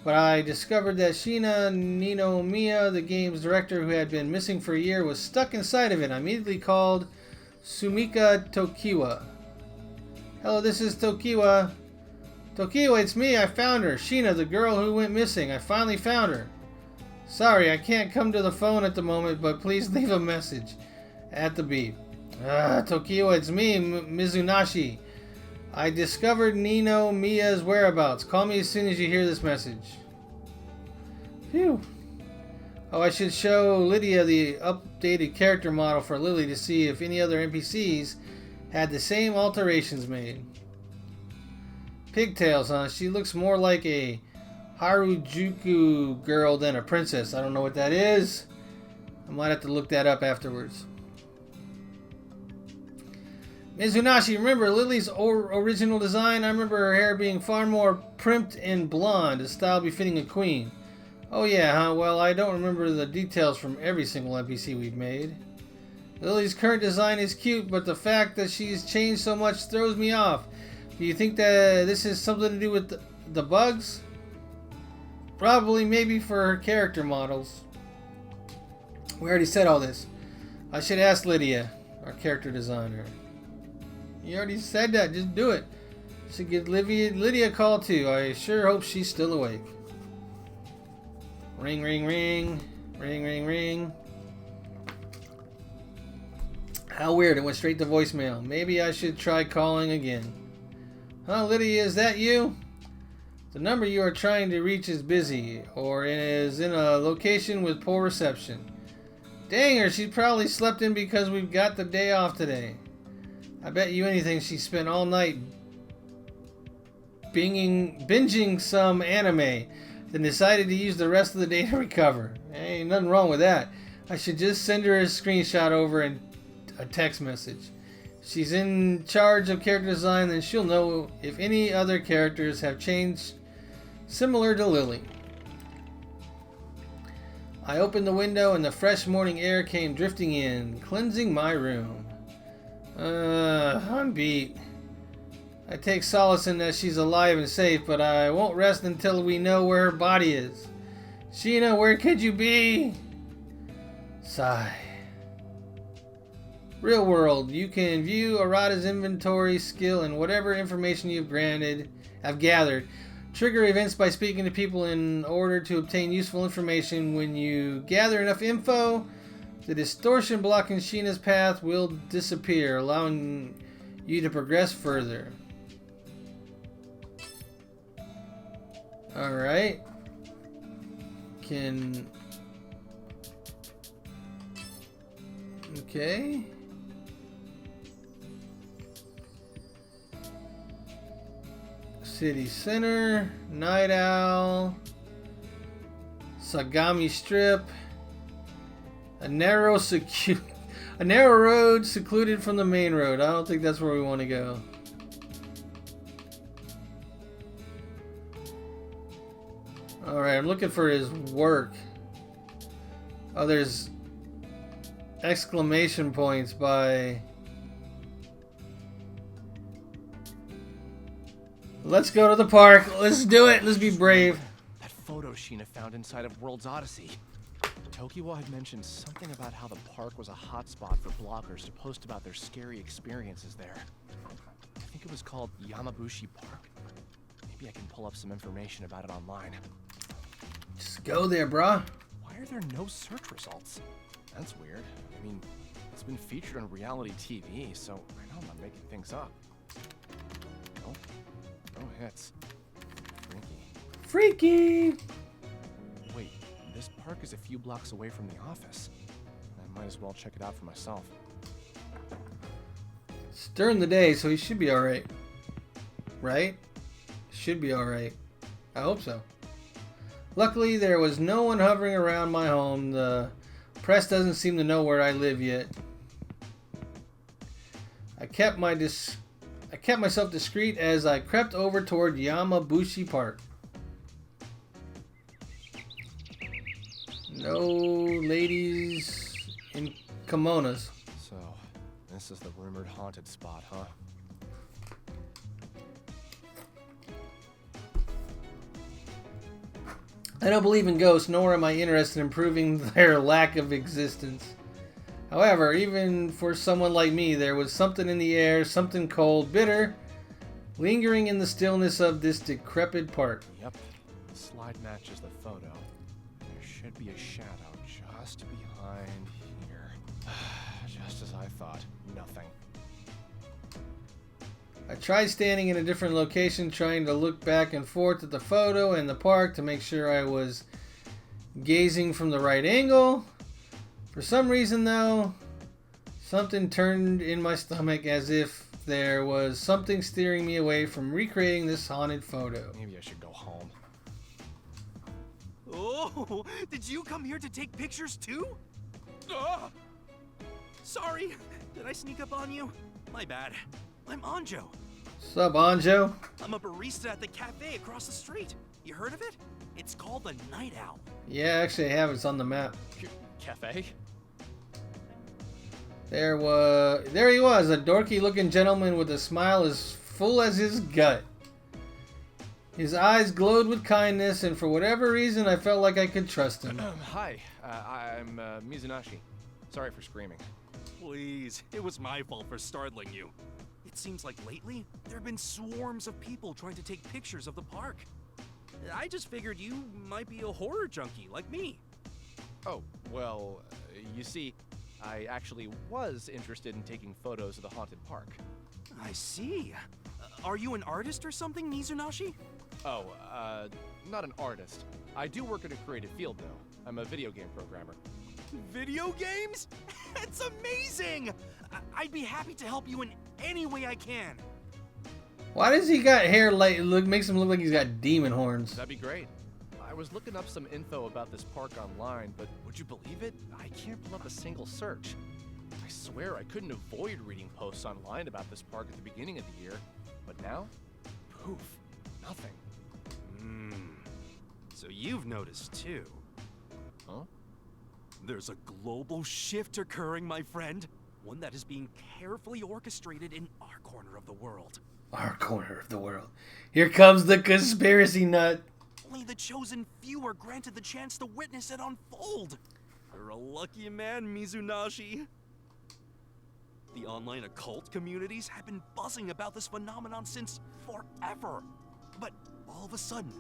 But I discovered that Sheena Ninomiya, the game's director who had been missing for a year, was stuck inside of it. I immediately called Sumika Tokiwa. Hello, this is Tokiwa. Tokiwa, it's me. I found her. Sheena, the girl who went missing. I finally found her. Sorry, I can't come to the phone at the moment, but please leave a message at the beep. Tokiwa, it's me, Mizunashi. I discovered Nino Miya's whereabouts. Call me as soon as you hear this message. Phew. Oh, I should show Lydia the updated character model for Lily to see if any other NPCs had the same alterations made. Pigtails, huh? She looks more like a Harajuku girl than a princess. I don't know what that is. I might have to look that up afterwards. Mizunashi, remember Lily's original design? I remember her hair being far more primped and blonde, a style befitting a queen. Oh yeah, huh? Well, I don't remember the details from every single NPC we've made. Lily's current design is cute, but the fact that she's changed so much throws me off. Do you think that this has something to do with the bugs? Probably, maybe for her character models. We already said all this. I should ask Lydia, our character designer. You already said that, just do it. Should give Lydia a call too. I sure hope she's still awake. Ring, ring, ring. Ring, ring, ring. How weird, it went straight to voicemail. Maybe I should try calling again. Huh, Lydia, is that you? The number you are trying to reach is busy, or is in a location with poor reception. Dang her, she probably slept in because we've got the day off today. I bet you anything she spent all night binging some anime, then decided to use the rest of the day to recover. Ain't nothing wrong with that. I should just send her a screenshot over and a text message. She's in charge of character design, then she'll know if any other characters have changed similar to Lily. I opened the window and the fresh morning air came drifting in, cleansing my room. I'm beat. I take solace in that she's alive and safe, but I won't rest until we know where her body is. Sheena, where could you be? Sigh. Real world, you can view Arata's inventory skill and whatever information have gathered. Trigger events by speaking to people in order to obtain useful information. When you gather enough info, the distortion blocking Sheena's path will disappear, allowing you to progress further. Alright. Okay. City Center, Night Owl, Sagami Strip, a narrow road secluded from the main road. I don't think that's where we want to go. Alright, I'm looking for his work. Oh, there's exclamation points by... Let's go to the park. Let's do it. Let's be brave. That photo Sheena found inside of World's Odyssey. Tokiwa had mentioned something about how the park was a hotspot for bloggers to post about their scary experiences there. I think it was called Yamabushi Park. Maybe I can pull up some information about it online. Just go there, bruh. Why are there no search results? That's weird. I mean, it's been featured on reality TV, so I know I'm not making things up. Nope. No hits. Freaky! Wait, this park is a few blocks away from the office. I might as well check it out for myself. It's during the day, so he should be alright. Right? Should be alright. I hope so. Luckily, there was no one hovering around my home. The press doesn't seem to know where I live yet. I kept myself discreet as I crept over toward Yamabushi Park. No ladies in kimonos. So, this is the rumored haunted spot, huh? I don't believe in ghosts, nor am I interested in proving their lack of existence. However, even for someone like me, there was something in the air, something cold, bitter, lingering in the stillness of this decrepit park. Yep, the slide matches the photo. There should be a shadow just behind here. Just as I thought, nothing. I tried standing in a different location, trying to look back and forth at the photo and the park to make sure I was gazing from the right angle. For some reason, though, something turned in my stomach as if there was something steering me away from recreating this haunted photo. Maybe I should go home. Oh, did you come here to take pictures too? Ugh. Sorry, did I sneak up on you? My bad. I'm Anjo. Sup, Anjo? I'm a barista at the cafe across the street. You heard of it? It's called the Night Owl. Yeah, actually I have it. It's on the map. Cafe? There he was, a dorky-looking gentleman with a smile as full as his gut. His eyes glowed with kindness, and for whatever reason, I felt like I could trust him. Hi, I'm Mizunashi. Sorry for screaming. Please, it was my fault for startling you. It seems like lately, there have been swarms of people trying to take pictures of the park. I just figured you might be a horror junkie like me. Oh, well, you see, I actually was interested in taking photos of the haunted park. I see. Are you an artist or something, Mizunashi? Oh, not an artist. I do work in a creative field, though. I'm a video game programmer. Video games? It's amazing! I'd be happy to help you in any way I can. Why does he got hair like makes him look like he's got demon horns? That'd be great. I was looking up some info about this park online, but would you believe it? I can't pull up a single search. I swear I couldn't avoid reading posts online about this park at the beginning of the year, but now, poof, nothing. So you've noticed too. Huh? There's a global shift occurring, my friend. One that is being carefully orchestrated in our corner of the world. Our corner of the world. Here comes the conspiracy nut. Only the chosen few are granted the chance to witness it unfold. You're a lucky man, Mizunashi. The online occult communities have been buzzing about this phenomenon since forever. But all of a sudden,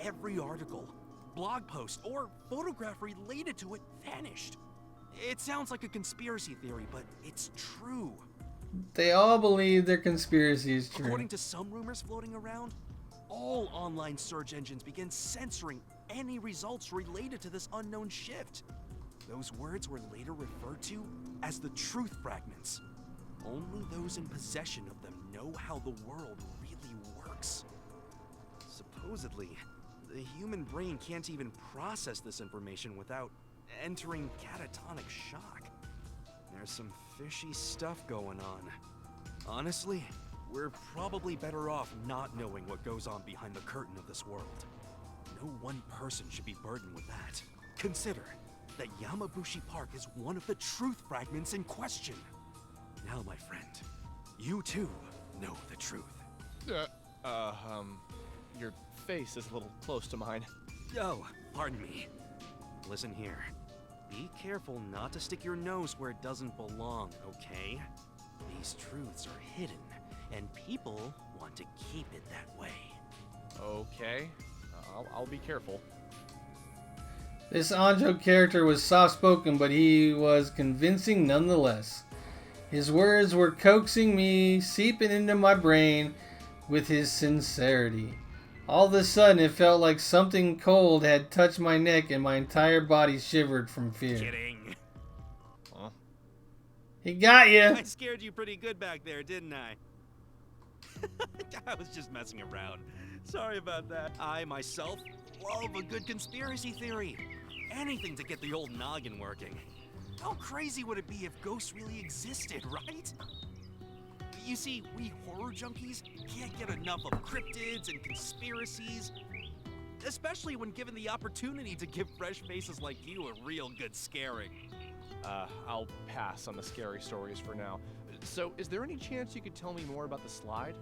every article, blog post, or photograph related to it vanished. It sounds like a conspiracy theory, but it's true. They all believe their conspiracy is true. According to some rumors floating around, all online search engines began censoring any results related to this unknown shift. Those words were later referred to as the truth fragments. Only those in possession of them know how the world really works. Supposedly, the human brain can't even process this information without entering catatonic shock. There's some fishy stuff going on. Honestly, we're probably better off not knowing what goes on behind the curtain of this world. No one person should be burdened with that. Consider that Yamabushi Park is one of the truth fragments in question. Now, my friend, you too know the truth. Your face is a little close to mine. Oh, pardon me. Listen here. Be careful not to stick your nose where it doesn't belong, okay? These truths are hidden, and people want to keep it that way. Okay, I'll be careful. This Anjo character was soft-spoken, but he was convincing nonetheless. His words were coaxing me, seeping into my brain with his sincerity. All of a sudden, it felt like something cold had touched my neck and my entire body shivered from fear. Kidding. Huh? He got you. I scared you pretty good back there, didn't I? I was just messing around. Sorry about that. I, myself, love a good conspiracy theory. Anything to get the old noggin working. How crazy would it be if ghosts really existed, right? You see, we horror junkies can't get enough of cryptids and conspiracies, especially when given the opportunity to give fresh faces like you a real good scaring. I'll pass on the scary stories for now. So, is there any chance you could tell me more about the slide?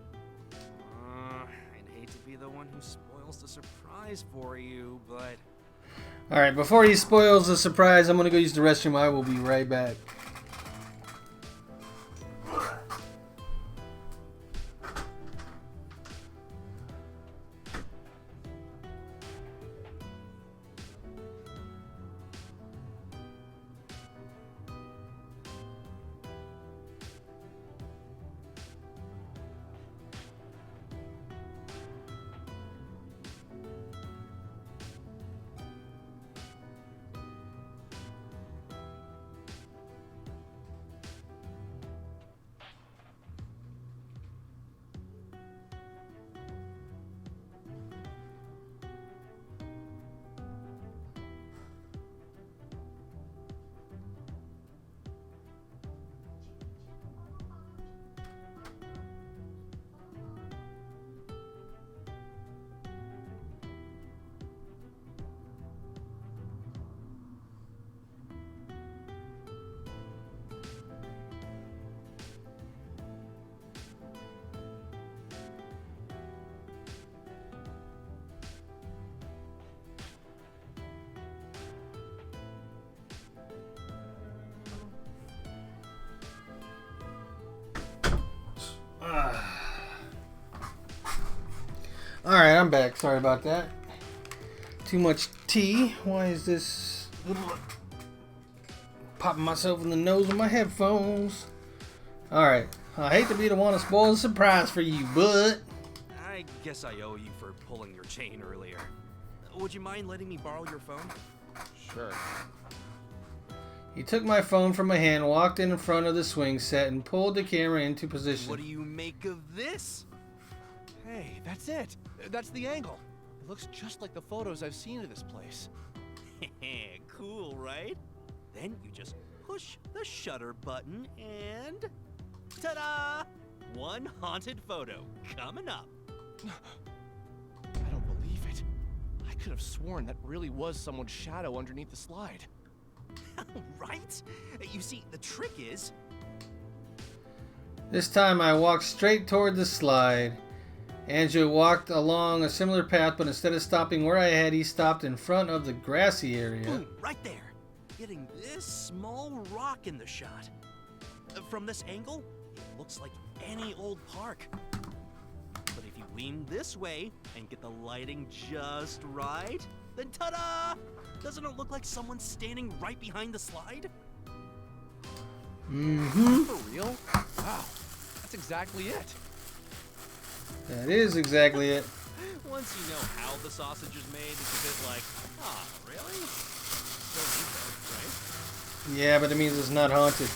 I'd hate to be the one who spoils the surprise for you, but... Alright, before he spoils the surprise, I'm going to go use the restroom. I will be right back. Alright, I'm back. Sorry about that. Too much tea. Why is this popping myself in the nose with my headphones? Alright. I hate to be the one to spoil the surprise for you, but I guess I owe you for pulling your chain earlier. Would you mind letting me borrow your phone? Sure. he took my phone from my hand, walked in front of the swing set, and pulled the camera into position. What do you make of this? Hey, that's it. That's the angle. It looks just like the photos I've seen of this place. Cool, right? Then you just push the shutter button and... ta-da! One haunted photo coming up. I don't believe it. I could have sworn that really was someone's shadow underneath the slide. Right? You see, the trick is... This time I walked straight toward the slide. Andrew walked along a similar path, but instead of stopping where I had, he stopped in front of the grassy area. Boom, right there. Getting this small rock in the shot. From this angle, it looks like any old park. But if you lean this way and get the lighting just right, then ta-da! Doesn't it look like someone's standing right behind the slide? Mm-hmm. For real? Wow, that's exactly it. That is exactly it. Once you know how the sausage is made, it's a bit like, ah, really? Still eat though, right? Yeah, but it means it's not haunted.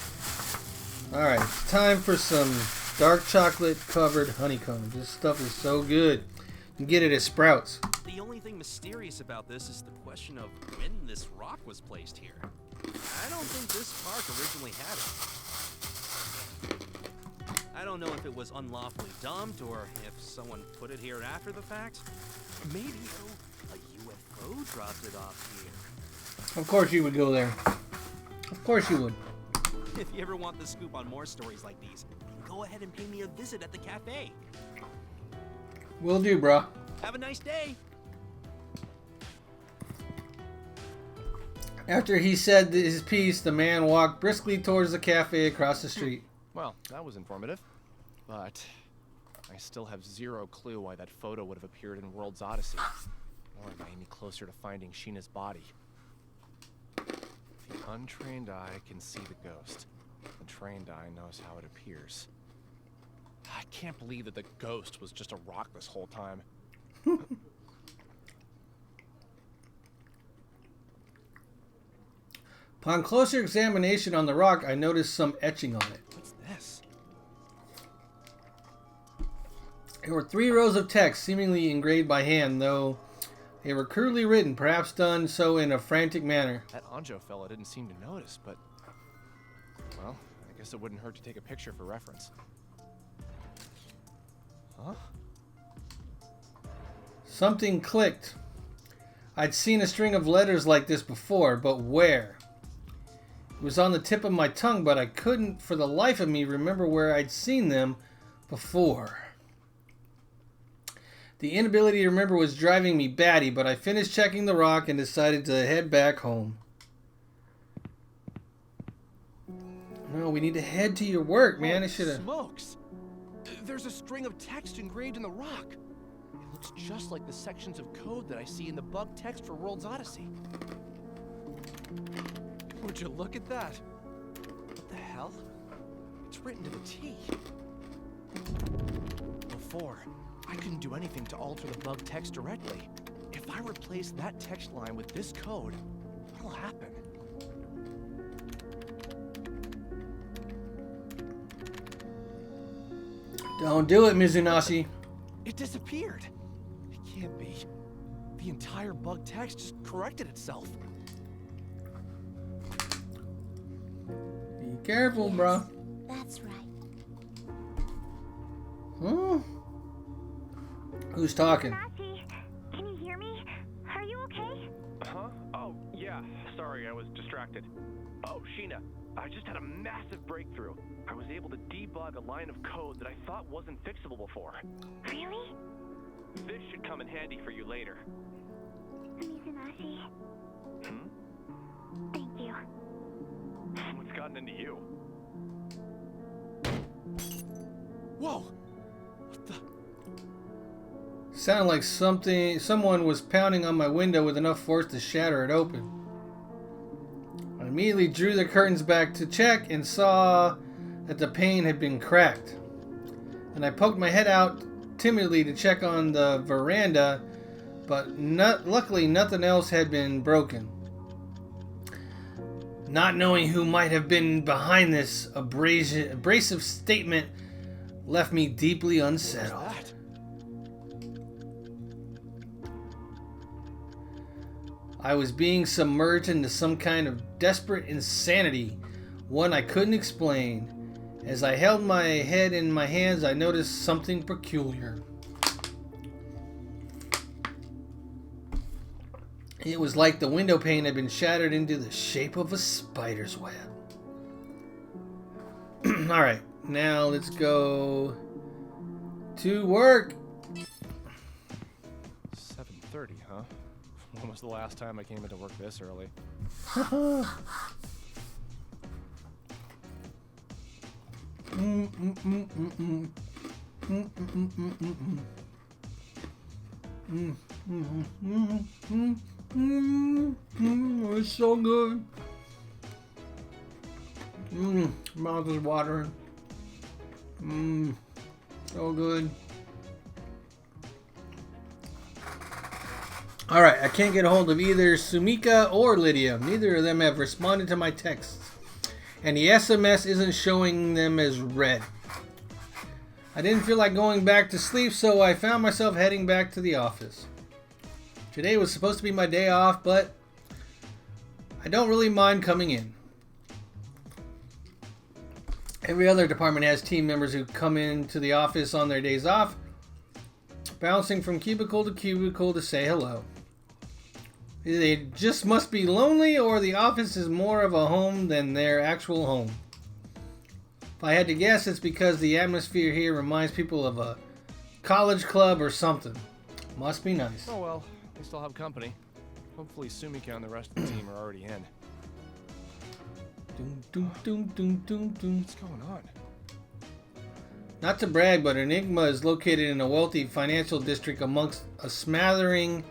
Alright, it's time for some dark chocolate covered honeycomb. This stuff is so good. You can get it at Sprouts. The only thing mysterious about this is the question of when this rock was placed here. I don't think this park originally had it. I don't know if it was unlawfully dumped or if someone put it here after the fact. Maybe a UFO dropped it off here. Of course you would go there. Of course you would. If you ever want the scoop on more stories like these, go ahead and pay me a visit at the cafe. Will do, bro. Have a nice day. After he said his piece, the man walked briskly towards the cafe across the street. Well, that was informative. But I still have zero clue why that photo would have appeared in World's Odyssey. Or it made me closer to finding Sheena's body. The untrained eye can see the ghost. The trained eye knows how it appears. I can't believe that the ghost was just a rock this whole time. Upon closer examination on the rock, I noticed some etching on it. What's this? There were 3 rows of text, seemingly engraved by hand, though they were crudely written, perhaps done so in a frantic manner. That Anjo fella didn't seem to notice, but... well, I guess it wouldn't hurt to take a picture for reference. Huh? Something clicked. I'd seen a string of letters like this before, but where? It was on the tip of my tongue, but I couldn't for the life of me remember where I'd seen them before. The inability to remember was driving me batty, but I finished checking the rock and decided to head back home. No, we need to head to your work, man. I should have... Smokes! There's a string of text engraved in the rock. It looks just like the sections of code that I see in the bug text for World's Odyssey. Would you look at that? What the hell? It's written to the T. Before, I couldn't do anything to alter the bug text directly. If I replace that text line with this code, what'll happen? Don't do it, Mizunashi. It disappeared. It can't be. The entire bug text just corrected itself. Be careful, bro. That's right. Huh? Who's talking? Nazi, can you hear me? Are you okay? Huh? Oh, yeah. Sorry, I was distracted. Oh, Sheena, I just had a massive breakthrough. I was able to debug a line of code that I thought wasn't fixable before. Really? This should come in handy for you later. Mizunashi, Hmm? thank you. What's gotten into you? Whoa! What the? Sounded like someone was pounding on my window with enough force to shatter it open. I immediately drew the curtains back to check and saw that the pane had been cracked. And I poked my head out timidly to check on the veranda, but luckily nothing else had been broken. Not knowing who might have been behind this abrasive statement left me deeply unsettled. What's that? I was being submerged into some kind of desperate insanity, one I couldn't explain. As I held my head in my hands, I noticed something peculiar. It was like the window pane had been shattered into the shape of a spider's web. Alright, now let's go to work. 7:30, huh? When was the last time I came into work this early? It's so good. Mouth is watering. So good. Alright, I can't get a hold of either Sumika or Lydia. Neither of them have responded to my texts. And the SMS isn't showing them as read. I didn't feel like going back to sleep, so I found myself heading back to the office. Today was supposed to be my day off, but I don't really mind coming in. Every other department has team members who come into the office on their days off, bouncing from cubicle to cubicle to say hello. They just must be lonely, or the office is more of a home than their actual home. If I had to guess, it's because the atmosphere here reminds people of a college club or something. Must be nice. Oh well, they still have company. Hopefully Sumika and the rest of the team are already in. What's going on? Not to brag, but Enigma is located in a wealthy financial district amongst a smattering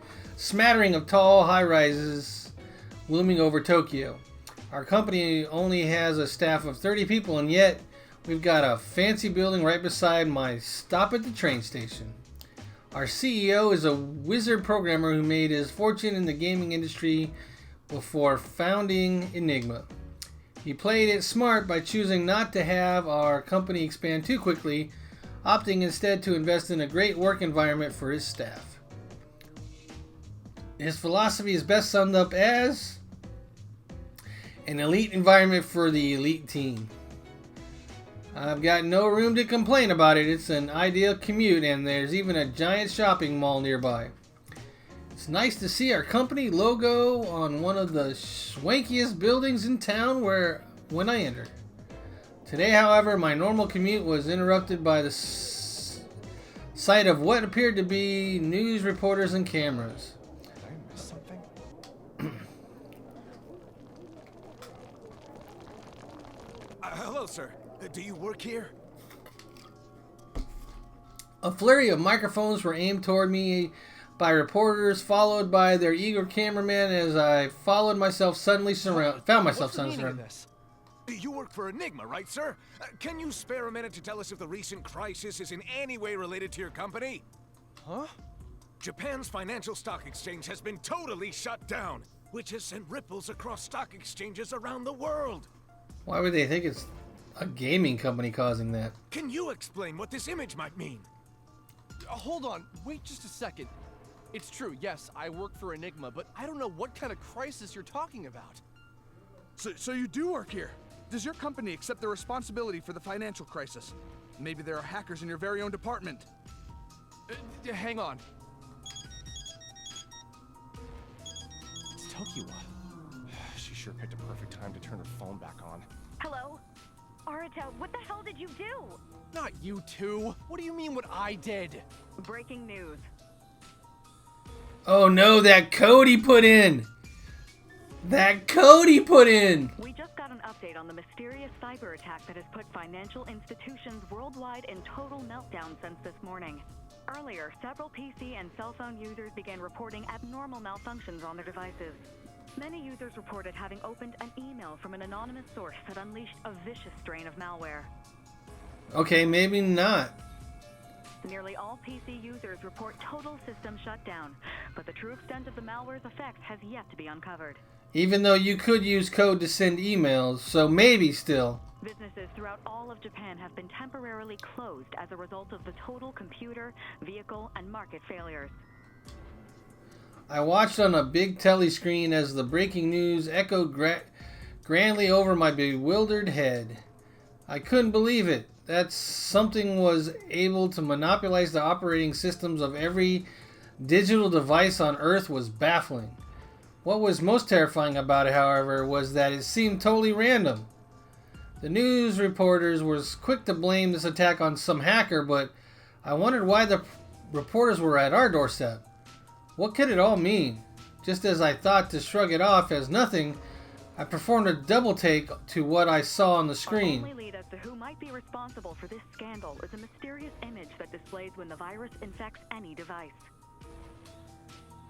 of tall high-rises looming over Tokyo. Our company only has a staff of 30 people, and yet we've got a fancy building right beside my stop at the train station. Our CEO is a wizard programmer who made his fortune in the gaming industry before founding Enigma. He played it smart by choosing not to have our company expand too quickly, opting instead to invest in a great work environment for his staff. His philosophy is best summed up as an elite environment for the elite team. I've got no room to complain about it. It's an ideal commute, and there's even a giant shopping mall nearby. It's nice to see our company logo on one of the swankiest buildings in town when I entered. Today, however, my normal commute was interrupted by the sight of what appeared to be news reporters and cameras. Did I miss something? Hello, sir. Do you work here? A flurry of microphones were aimed toward me by reporters, followed by their eager cameramen as I found myself suddenly surrounded. What's the meaning of this? You work for Enigma, right, sir? Can you spare a minute to tell us if the recent crisis is in any way related to your company? Huh? Japan's financial stock exchange has been totally shut down, which has sent ripples across stock exchanges around the world. Why would they think it's a gaming company causing that? Can you explain what this image might mean? Hold on, wait just a second. It's true, yes, I work for Enigma, but I don't know what kind of crisis you're talking about. So you do work here? Does your company accept the responsibility for the financial crisis? Maybe there are hackers in your very own department. Hang on. It's Tokiwa. She sure picked a perfect time to turn her phone back on. Hello? Arita, what the hell did you do? Not you two. What do you mean what I did? Breaking news. Oh no, that code he put in! That code he put in! We just got an update on the mysterious cyber attack that has put financial institutions worldwide in total meltdown since this morning. Earlier, several PC and cell phone users began reporting abnormal malfunctions on their devices. Many users reported having opened an email from an anonymous source that unleashed a vicious strain of malware. Okay, maybe not. Nearly all PC users report total system shutdown, but the true extent of the malware's effects has yet to be uncovered. Even though you could use code to send emails, so maybe still. Businesses throughout all of Japan have been temporarily closed as a result of the total computer, vehicle, and market failures. I watched on a big telly screen as the breaking news echoed grandly over my bewildered head. I couldn't believe it. That something was able to monopolize the operating systems of every digital device on Earth was baffling. What was most terrifying about it, however, was that it seemed totally random. The news reporters were quick to blame this attack on some hacker, but I wondered why the reporters were at our doorstep. What could it all mean? Just as I thought to shrug it off as nothing, I performed a double take to what I saw on the screen. Our only lead as to who might be responsible for this scandal is a mysterious image that displays when the virus infects any device.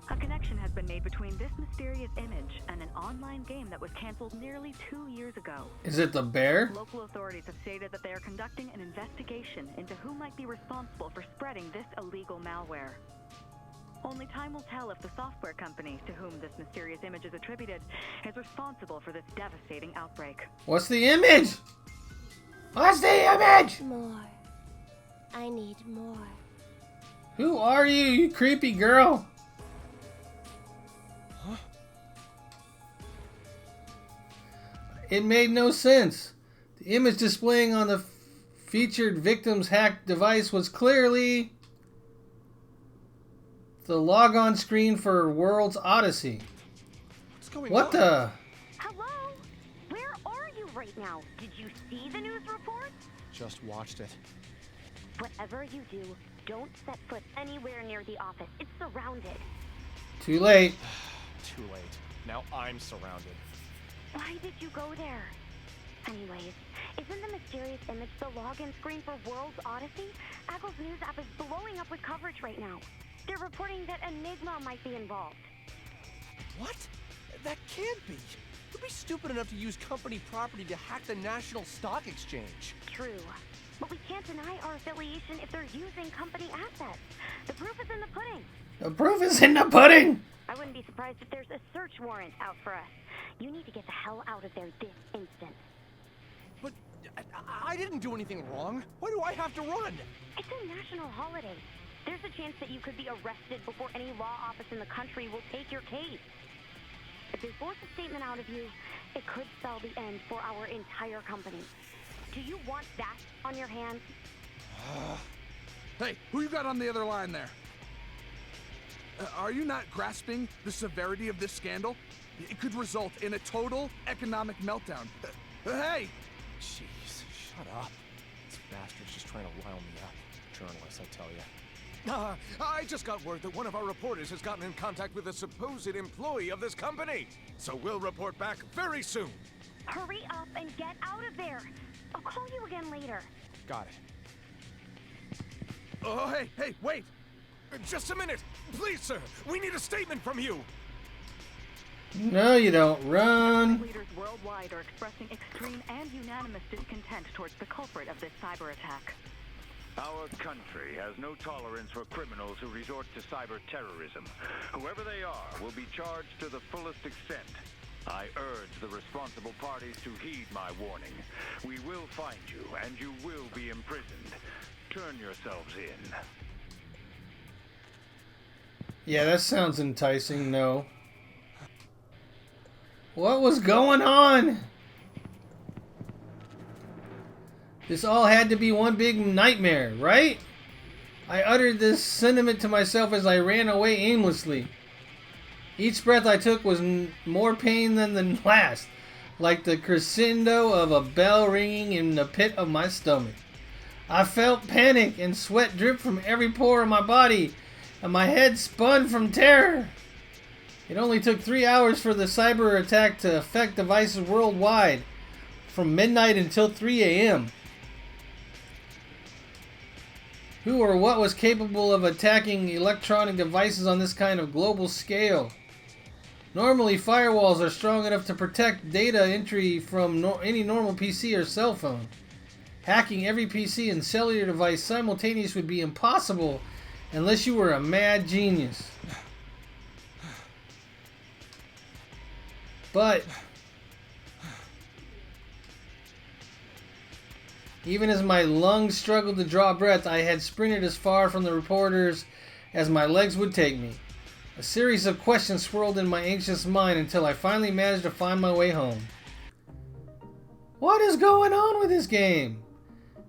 A connection has been made between this mysterious image and an online game that was canceled nearly 2 years ago. Is it the bear? Local authorities have stated that they are conducting an investigation into who might be responsible for spreading this illegal malware. Only time will tell if the software company to whom this mysterious image is attributed is responsible for this devastating outbreak. What's the image? What's the image? More. I need more. Who are you, you creepy girl? Huh? It made no sense. The image displaying on the featured victim's hacked device was clearly the logon screen for World's Odyssey. What's going on? What the? Hello? Where are you right now? Did you see the news report? Just watched it. Whatever you do, don't set foot anywhere near the office. It's surrounded. Too late. Too late. Now I'm surrounded. Why did you go there? Anyways, isn't the mysterious image the login screen for World's Odyssey? Apple's news app is blowing up with coverage right now. They're reporting that Enigma might be involved. What? That can't be. Who'd be stupid enough to use company property to hack the National Stock Exchange? True. But we can't deny our affiliation if they're using company assets. The proof is in the pudding. The proof is in the pudding. I wouldn't be surprised if there's a search warrant out for us. You need to get the hell out of there this instant. But I didn't do anything wrong. Why do I have to run? It's a national holiday. There's a chance that you could be arrested before any law office in the country will take your case. If they force a statement out of you, it could spell the end for our entire company. Do you want that on your hands? Hey, who you got on the other line there? Are you not grasping the severity of this scandal? It could result in a total economic meltdown. Hey! Jeez, shut up. This bastard's just trying to rile me up. Journalist, I tell you. I just got word that one of our reporters has gotten in contact with a supposed employee of this company. So we'll report back very soon. Hurry up and get out of there. I'll call you again later. Got it. Oh, hey, wait! Just a minute. Please, sir. We need a statement from you. No, you don't. Run. Leaders worldwide are expressing extreme and unanimous discontent towards the culprit of this cyber attack. Our country has no tolerance for criminals who resort to cyber terrorism. Whoever they are will be charged to the fullest extent. I urge the responsible parties to heed my warning. We will find you, and you will be imprisoned. Turn yourselves in. Yeah, that sounds enticing. No. What was going on? This all had to be one big nightmare, right? I uttered this sentiment to myself as I ran away aimlessly. Each breath I took was more pain than the last, like the crescendo of a bell ringing in the pit of my stomach. I felt panic and sweat drip from every pore of my body, and my head spun from terror. It only took 3 hours for the cyber attack to affect devices worldwide, from midnight until 3 a.m. Who or what was capable of attacking electronic devices on this kind of global scale? Normally, firewalls are strong enough to protect data entry from any normal PC or cell phone. Hacking every PC and cellular device simultaneously would be impossible unless you were a mad genius. But even as my lungs struggled to draw breath, I had sprinted as far from the reporters as my legs would take me. A series of questions swirled in my anxious mind until I finally managed to find my way home. What is going on with this game?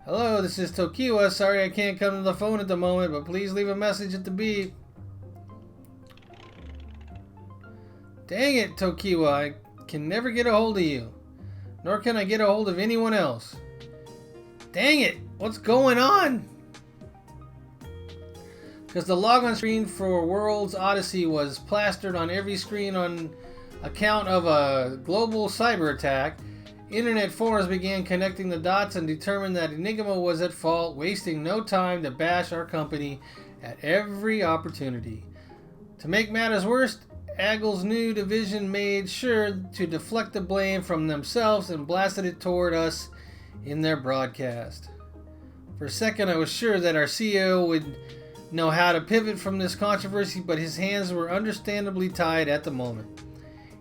Hello, this is Tokiwa. Sorry I can't come to the phone at the moment, but please leave a message at the beep. Dang it, Tokiwa. I can never get a hold of you. Nor can I get a hold of anyone else. Dang it! What's going on? Because the logon screen for World's Odyssey was plastered on every screen on account of a global cyber attack, internet forums began connecting the dots and determined that Enigma was at fault, wasting no time to bash our company at every opportunity. To make matters worse, Aggle's new division made sure to deflect the blame from themselves and blasted it toward us in their broadcast. For a second, I was sure that our CEO would know how to pivot from this controversy, but his hands were understandably tied at the moment.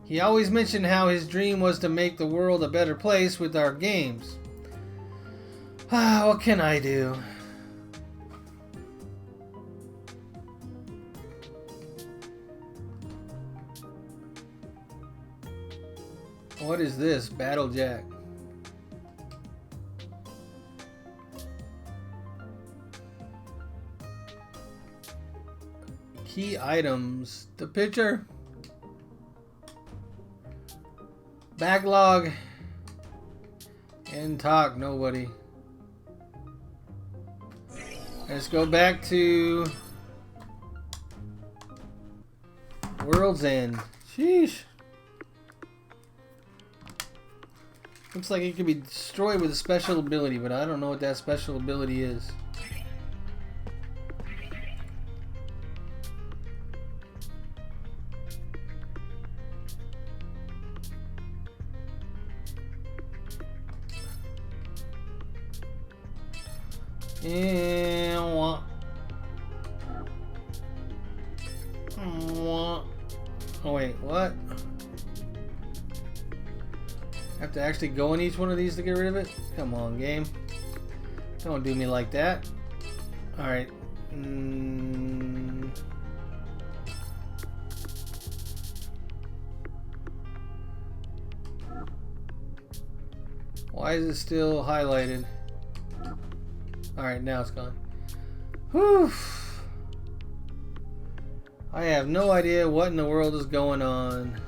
He always mentioned how his dream was to make the world a better place with our games. What can I do? What is this? Battle Jack. Key items. The picture. Backlog. And talk. Nobody. Let's go back to World's End. Sheesh. Looks like it can be destroyed with a special ability, but I don't know what that special ability is. Oh wait, what? I have to actually go in each one of these to get rid of it? Come on, game. Don't do me like that. Alright. Why is it still highlighted? Alright, now it's gone. Whew. I have no idea what in the world is going on.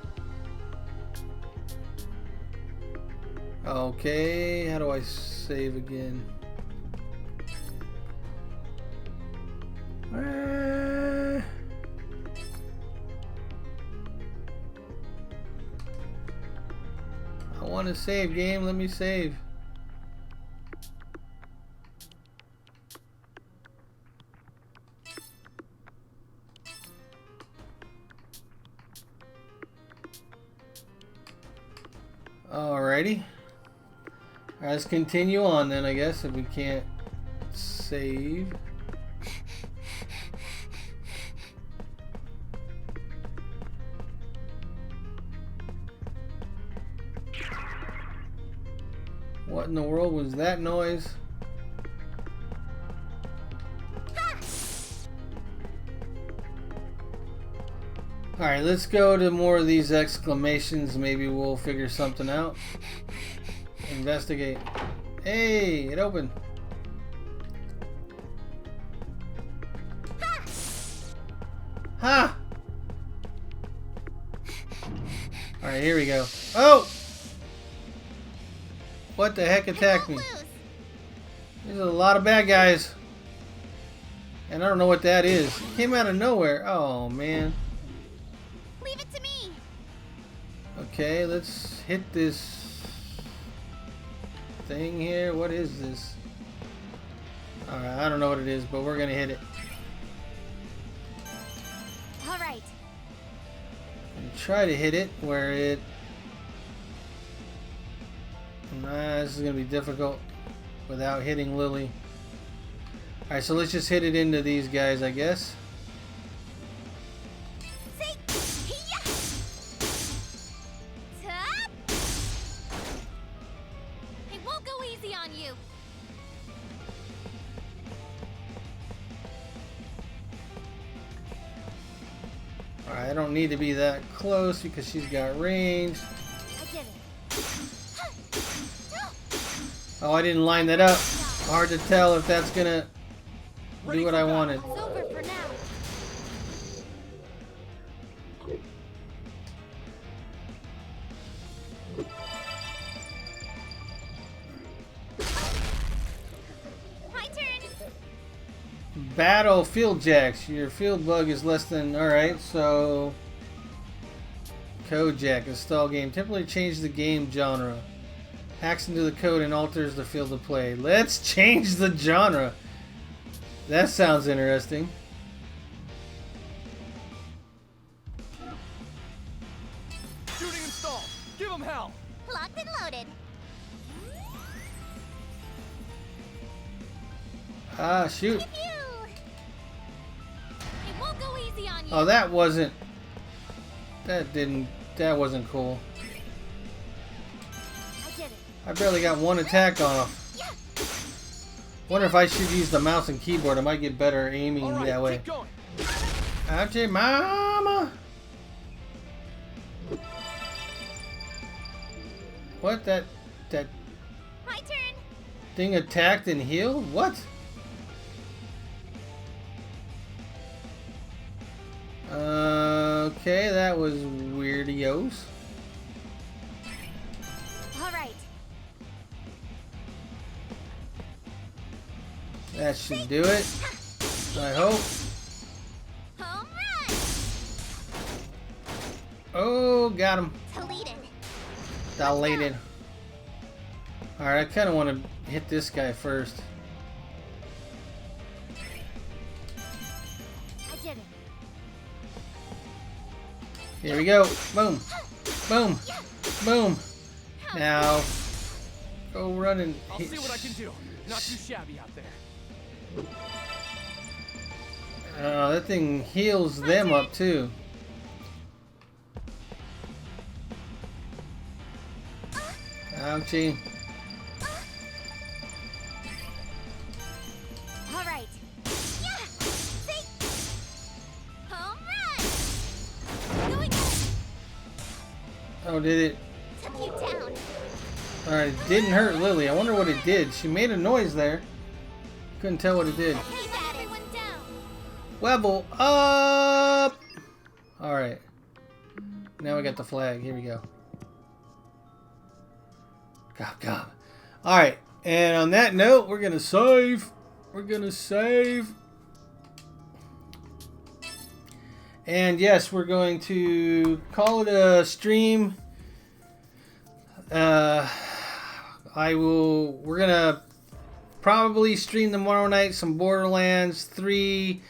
Okay, how do I save again? I want to save, game. Let me save. Alrighty. Let's continue on then, I guess, if we can't save. What in the world was that noise? Alright, let's go to more of these exclamations. Maybe we'll figure something out. Investigate. Hey, it opened. Ha! Alright, here we go. Oh! What the heck attacked me? There's a lot of bad guys. And I don't know what that is. It came out of nowhere. Oh, man. Leave it to me. Okay, let's hit this thing here. What is this? Alright, I don't know what it is, but we're gonna hit it. All right. And try to hit it where it... Nah, this is gonna be difficult without hitting Lily. Alright, so let's just hit it into these guys, I guess. I won't go easy on you. Alright, I don't need to be that close because she's got range. I did it. Oh, I didn't line that up. Hard to tell if that's gonna do what I wanted. It's over for now. My turn. Battle Field Jacks. Your field bug is less than... Alright, so... Code Jack. Install game. Temporarily change the game genre. Hacks into the code and alters the field of play. Let's change the genre. That sounds interesting. Shooting installed. Give them hell. Locked and loaded. Ah, shoot. Pew! It won't go easy on you. Oh, that wasn't... That wasn't cool. I did it. I barely got one attack off. Wonder if I should use the mouse and keyboard. I might get better aiming All right, that way. keep going. Ouchie, mama! What? That My turn. thing attacked and healed? What? Okay, that was weirdios. All right. That should do it. I hope. Home run. Oh, got him. Deleted. Deleted. Alright, I kind of want to hit this guy first. I did it. Here we go. Boom. Boom. Boom. Now, go run and I'll see what I can do. Not too shabby out there. that thing heals them up too. Ouchie. All right. Yeah. See? Home run. Going good. Oh, did it? Took you down. Alright, it didn't hurt Lily. I wonder what it did. She made a noise there. Couldn't tell what it did. Keep everyone down. Level up! Alright. Now we got the flag. Here we go. God, God. Alright. And on that note, we're going to save. We're going to save. And yes, we're going to call it a stream. We're going to probably stream tomorrow night some Borderlands 3.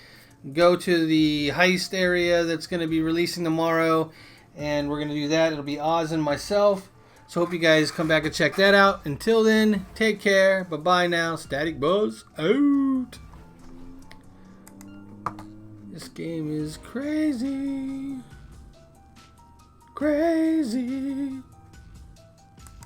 Go to the heist area that's going to be releasing tomorrow. And we're going to do that. It'll be Oz and myself. So hope you guys come back and check that out. Until then, take care. Bye-bye now. Static Buzz out. This game is crazy. Crazy.